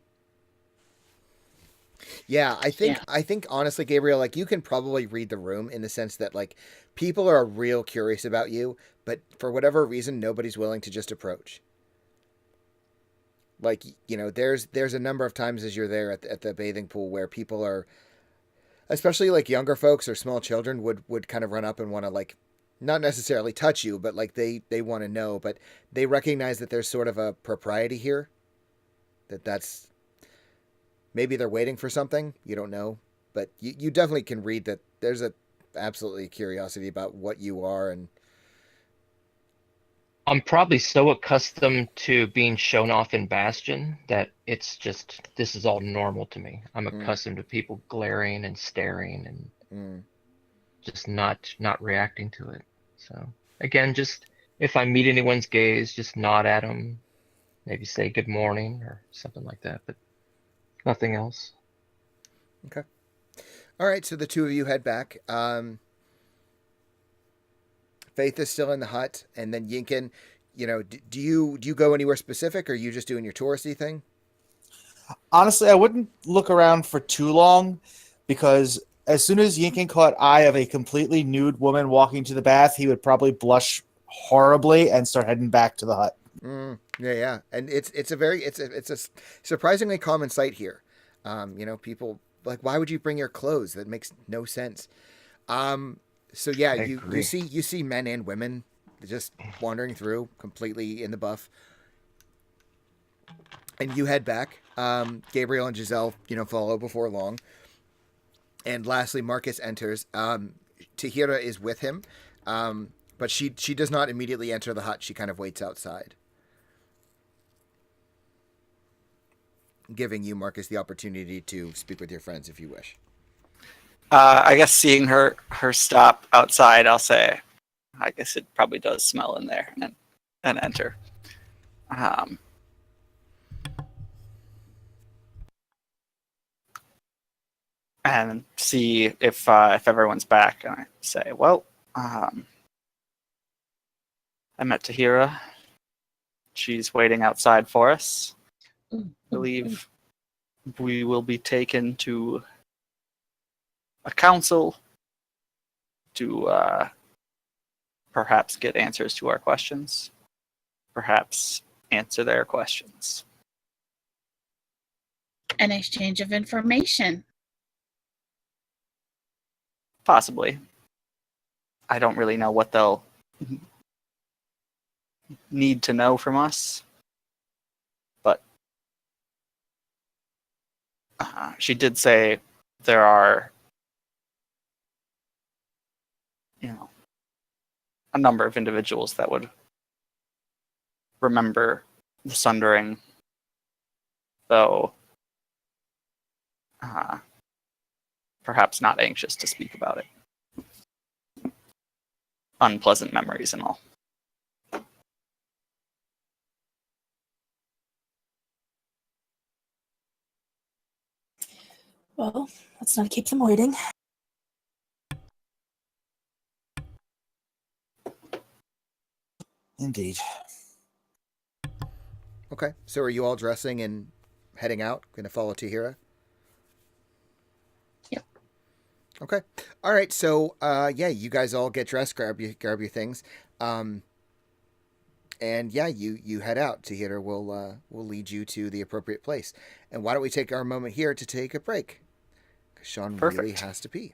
Yeah, I think honestly, Gabriel, like you can probably read the room in the sense that like people are real curious about you, but for whatever reason, nobody's willing to just approach. Like, you know, there's a number of times as you're there at the bathing pool where people are, especially like younger folks or small children would kind of run up and want to like, not necessarily touch you, but like they want to know, but they recognize that there's sort of a propriety here. That's maybe they're waiting for something, you don't know, but you definitely can read that there's a absolutely curiosity about what you are. And I'm probably so accustomed to being shown off in Bastion that it's just, this is all normal to me. I'm accustomed to people glaring and staring and just not reacting to it. So again, just if I meet anyone's gaze, just nod at them, maybe say good morning or something like that, but nothing else. Okay. All right, so the two of you head back. Faith is still in the hut, and then Yinkin, you know, do you go anywhere specific, or are you just doing your touristy thing? Honestly, I wouldn't look around for too long, because as soon as Yinkin caught eye of a completely nude woman walking to the bath, he would probably blush horribly and start heading back to the hut. Yeah, and it's a surprisingly common sight here. You know, people like, why would you bring your clothes? That makes no sense. So yeah, you see men and women just wandering through completely in the buff, and you head back. Gabriel and Giselle, you know, follow before long. And lastly, Marcus enters. Tahira is with him, but she does not immediately enter the hut. She kind of waits outside, giving you, Marcus, the opportunity to speak with your friends if you wish. I guess seeing her stop outside, I'll say, I guess it probably does smell in there, and enter. And see if everyone's back, and I say, well, I met Tahira. She's waiting outside for us. I believe we will be taken to a council to perhaps get answers to our questions, perhaps answer their questions. An exchange of information. Possibly. I don't really know what they'll need to know from us, but she did say there are, a number of individuals that would remember the Sundering, though perhaps not anxious to speak about it. Unpleasant memories and all. Well, let's not keep them waiting. Indeed. Okay, so are you all dressing and heading out? Going to follow Tahira? Yep. Okay. All right. So, yeah, you guys all get dressed, grab your things, and yeah, you head out. Tahira will lead you to the appropriate place. And why don't we take our moment here to take a break? Because Sean really Perfect. has to pee.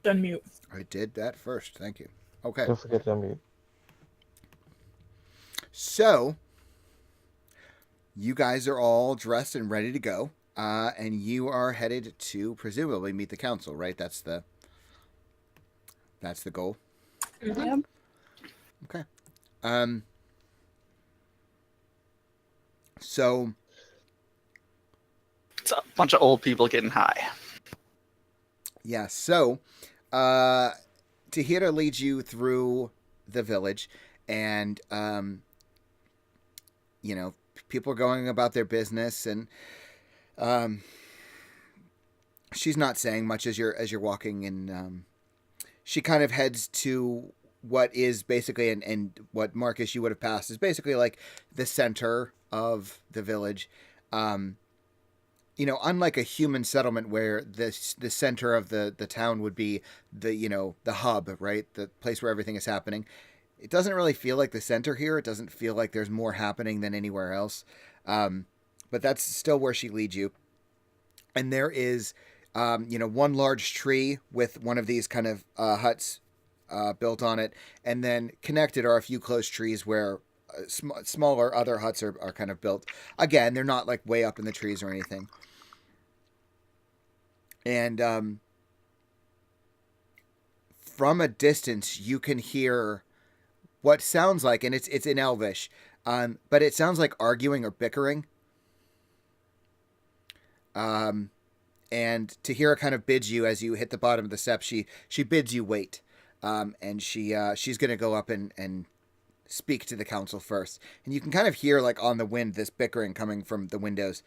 to unmute. I did that first. Thank you. Okay. Don't forget to unmute. So, you guys are all dressed and ready to go. And you are headed to presumably meet the council, right? That's the goal. Mhm. Okay. So It's a bunch of old people getting high. yeah, so Tahira leads you through the village, and people are going about their business, and she's not saying much as you're walking, and she kind of heads to what is basically, and what Marcus you would have passed is basically like the center of the village. Unlike a human settlement where the center of the town would be the hub, right? The place where everything is happening. It doesn't really feel like the center here. It doesn't feel like there's more happening than anywhere else. But that's still where she leads you. And there is, one large tree with one of these kind of huts built on it. And then connected are a few close trees where smaller other huts are kind of built. Again, they're not like way up in the trees or anything. And from a distance, you can hear what sounds like, and it's in Elvish, but it sounds like arguing or bickering. And Tahira kind of bids you as you hit the bottom of the steps. She bids you wait, and she's going to go up and speak to the council first. And you can kind of hear, like, on the wind, this bickering coming from the windows.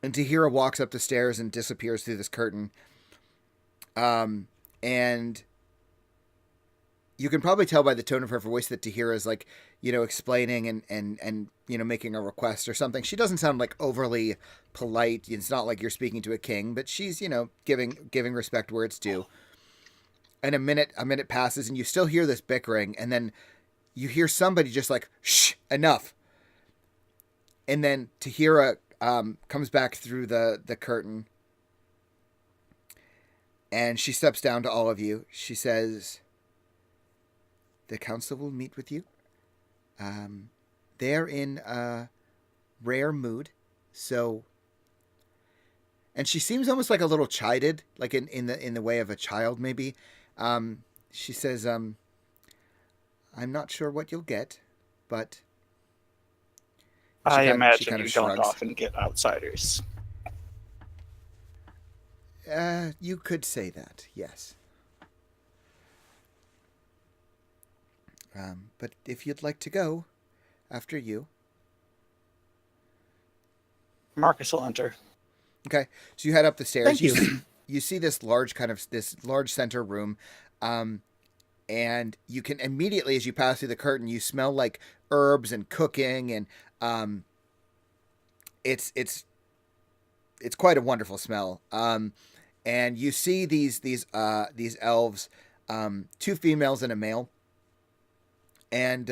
And Tahira walks up the stairs and disappears through this curtain. And you can probably tell by the tone of her voice that Tahira is, like, explaining and making a request or something. She doesn't sound like overly polite. It's not like you're speaking to a king, but she's, giving respect where it's due. And a minute passes, and you still hear this bickering, and then you hear somebody just like, shh, enough. And then Tahira comes back through the curtain, and she steps down to all of you. She says, "The council will meet with you. They're in a rare mood, so..." And she seems almost like a little chided, like in the way of a child, maybe. She says, "I'm not sure what you'll get, but..." I imagine kind you of don't shrugs. often get outsiders. You could say that, yes. But if you'd like to go, after you. Marcus will enter. Okay, so you head up the stairs. Thank you. You see this large center room, and you can immediately, as you pass through the curtain, you smell like herbs and cooking, and it's quite a wonderful smell. And you see these elves, two females and a male, and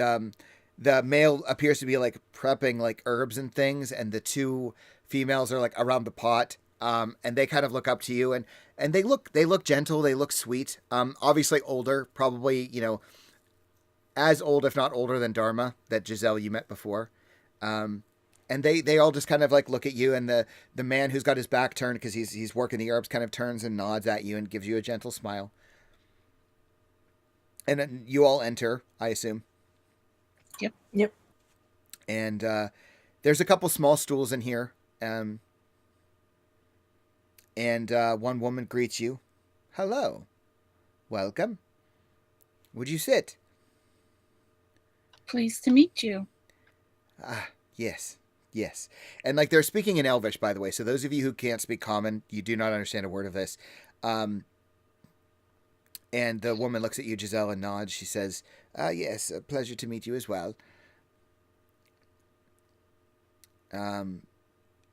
the male appears to be like prepping like herbs and things, and the two females are like around the pot. And they kind of look up to you, and they look gentle, they look sweet. Obviously older, probably, as old, if not older than Dharma, that Giselle you met before. And they all just kind of like look at you, and the man who's got his back turned because he's working the herbs kind of turns and nods at you and gives you a gentle smile. And then you all enter, I assume. Yep. And there's a couple small stools in here. And one woman greets you. "Hello. Welcome. Would you sit?" Pleased to meet you. "Ah, yes. And like they're speaking in Elvish, by the way. So those of you who can't speak Common, you do not understand a word of this. And the woman looks at you, Giselle, and nods. She says, "Yes, a pleasure to meet you as well."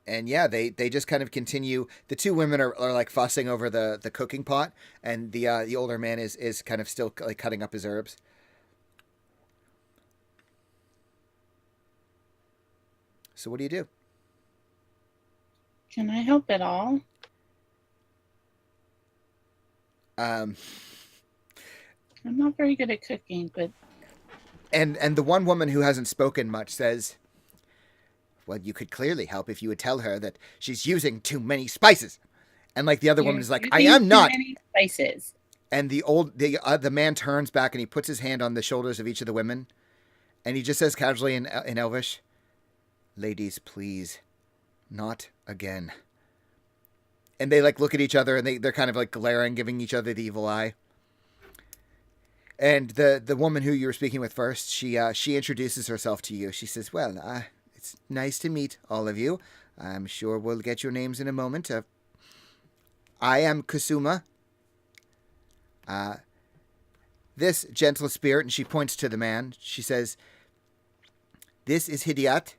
And yeah, they just kind of continue. The two women are like fussing over the cooking pot, and the older man is kind of still like cutting up his herbs. So what do you do? Can I help at all? Um, I'm not very good at cooking, but and the one woman who hasn't spoken much says, "Well, you could clearly help if you would tell her that she's using too many spices." And like the other woman you're is like, "I using am too not." many spices. And the man turns back and he puts his hand on the shoulders of each of the women, and he just says casually in Elvish, "Ladies, please, not again." And they like look at each other and they're kind of like glaring, giving each other the evil eye. And the woman who you were speaking with first, she introduces herself to you. She says, "Well, it's nice to meet all of you. I'm sure we'll get your names in a moment. I am Kusuma. This gentle spirit," and she points to the man. She says, "This is Hidyat,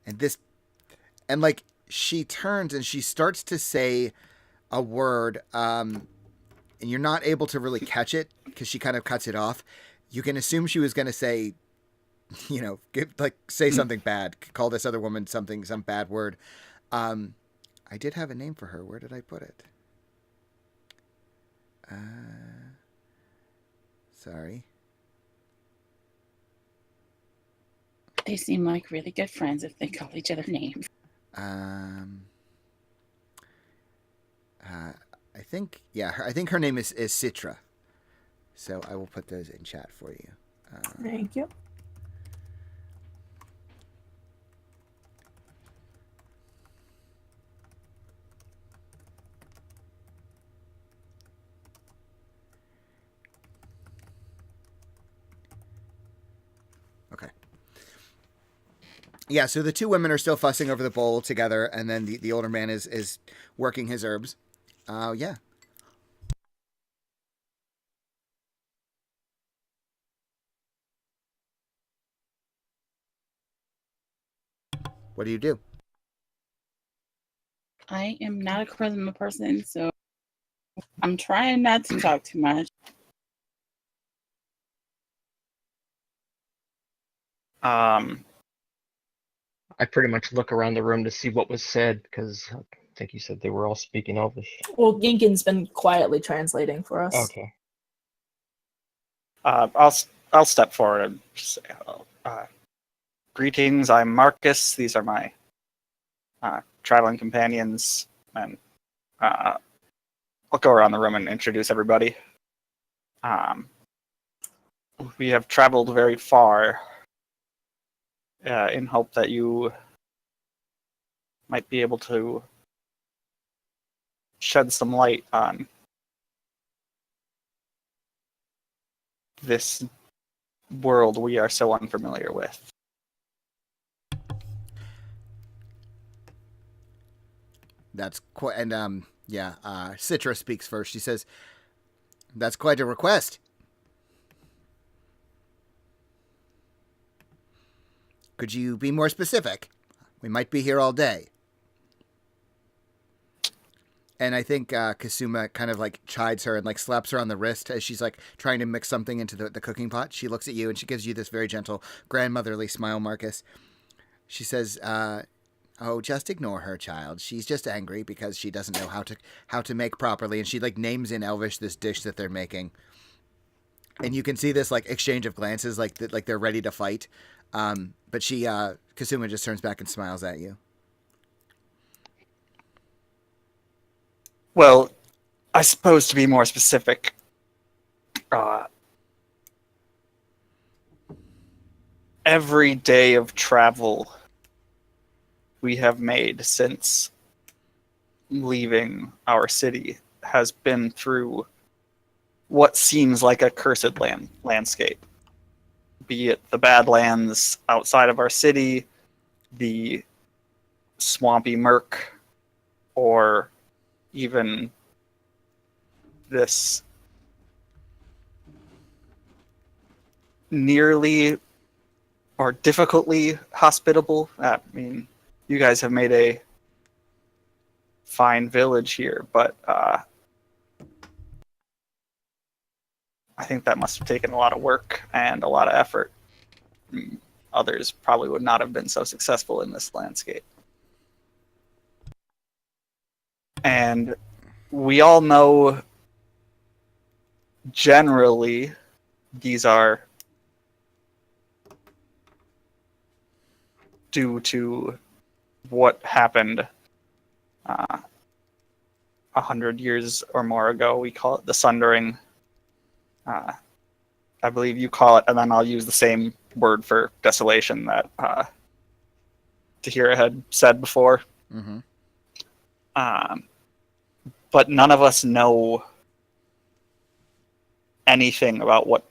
and this," and like she turns and she starts to say a word, and you're not able to really catch it because she kind of cuts it off. You can assume she was going to say, say something bad, call this other woman some bad word. I did have a name for her. Where did I put it? Sorry. They seem like really good friends if they call each other names. I think her name is Citra. So I will put those in chat for you. Thank you. Okay. Yeah, so the two women are still fussing over the bowl together, and then the older man is working his herbs. Yeah. What do you do? I am not a charisma person, so I'm trying not to talk too much. I pretty much look around the room to see what was said because I think you said they were all speaking Elvish. Well, Ginkin's been quietly translating for us. Okay. I'll step forward and just say hello. Greetings, I'm Marcus. These are my traveling companions, and I'll go around the room and introduce everybody. We have traveled very far in hope that you might be able to shed some light on this world we are so unfamiliar with. That's quite, and Citra speaks first. She says, "That's quite a request. Could you be more specific? We might be here all day." And I think Kasuma kind of like chides her and like slaps her on the wrist as she's like trying to mix something into the cooking pot. She looks at you and she gives you this very gentle grandmotherly smile, Marcus. She says, "Oh, just ignore her, child. She's just angry because she doesn't know how to make properly." And she like names in Elvish this dish that they're making. And you can see this like exchange of glances, like they're ready to fight. But Kasuma just turns back and smiles at you. Well, I suppose to be more specific, every day of travel we have made since leaving our city has been through what seems like a cursed landscape. Be it the Badlands outside of our city, the swampy murk, or even this nearly or difficultly hospitable. I mean, you guys have made a fine village here, but I think that must have taken a lot of work and a lot of effort. Others probably would not have been so successful in this landscape. And we all know generally these are due to what happened 100 years or more ago. We call it the Sundering. I believe you call it, and then I'll use the same word for desolation that Tahira had said before. Mm-hmm. But none of us know anything about what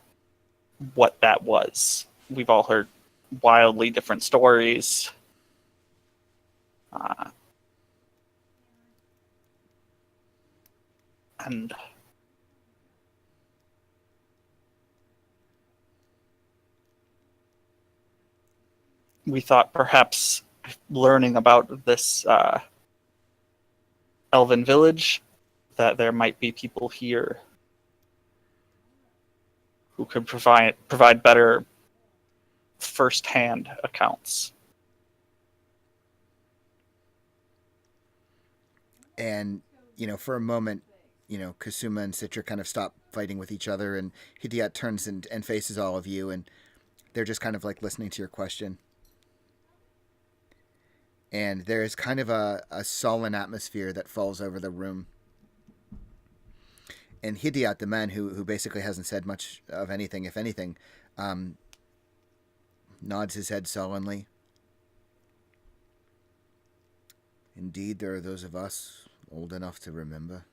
that was. We've all heard wildly different stories. And we thought perhaps learning about this elven village, that there might be people here who could provide better first-hand accounts. And, for a moment, Kasuma and Citra kind of stop fighting with each other, and Hidiat turns and faces all of you, and they're just kind of like listening to your question. And there is kind of a sullen atmosphere that falls over the room. And Hidiat, the man who basically hasn't said much of anything, if anything, nods his head sullenly. Indeed, there are those of us old enough to remember.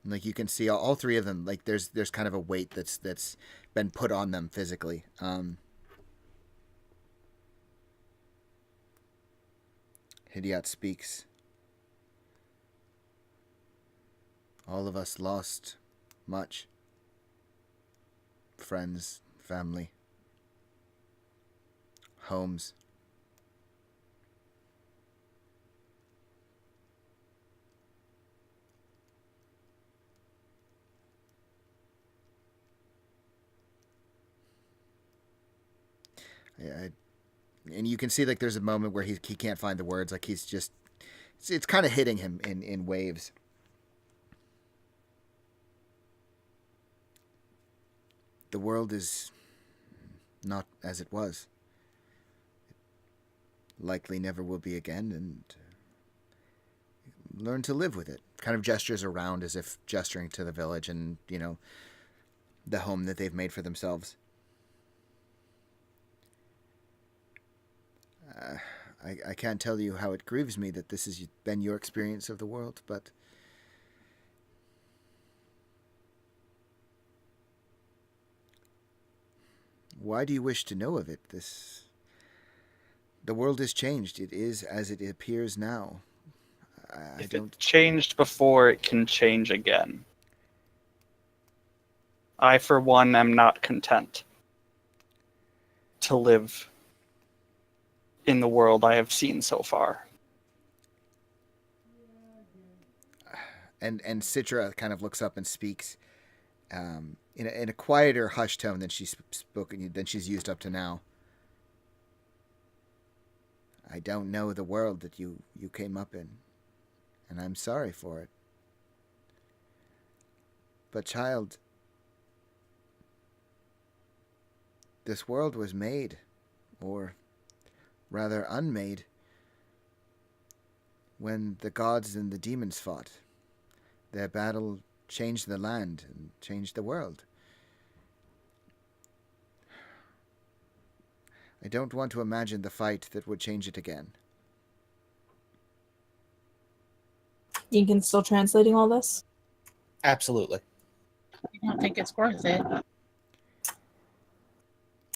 Like, you can see all three of them, like there's kind of a weight that's been put on them physically. Hidiat speaks. All of us lost much. Friends, family, homes. And you can see like there's a moment where he can't find the words, like he's just it's kind of hitting him in waves. The world is not as it was. It likely never will be again, and learn to live with it. Kind of gestures around as if gesturing to the village and, the home that they've made for themselves. I can't tell you how it grieves me that this has been your experience of the world, but why do you wish to know of it? The world has changed. It is as it appears now. If it changed before, it can change again. I, for one, am not content to live in the world I have seen so far. And Citra kind of looks up and speaks in a quieter, hushed tone than she's used up to now. I don't know the world that you came up in, and I'm sorry for it. But child, this world was made, or rather unmade, when the gods and the demons fought. Their battle changed the land and changed the world. I don't want to imagine the fight that would change it again. Yinkin's still translating all this? Absolutely. I don't think it's worth it.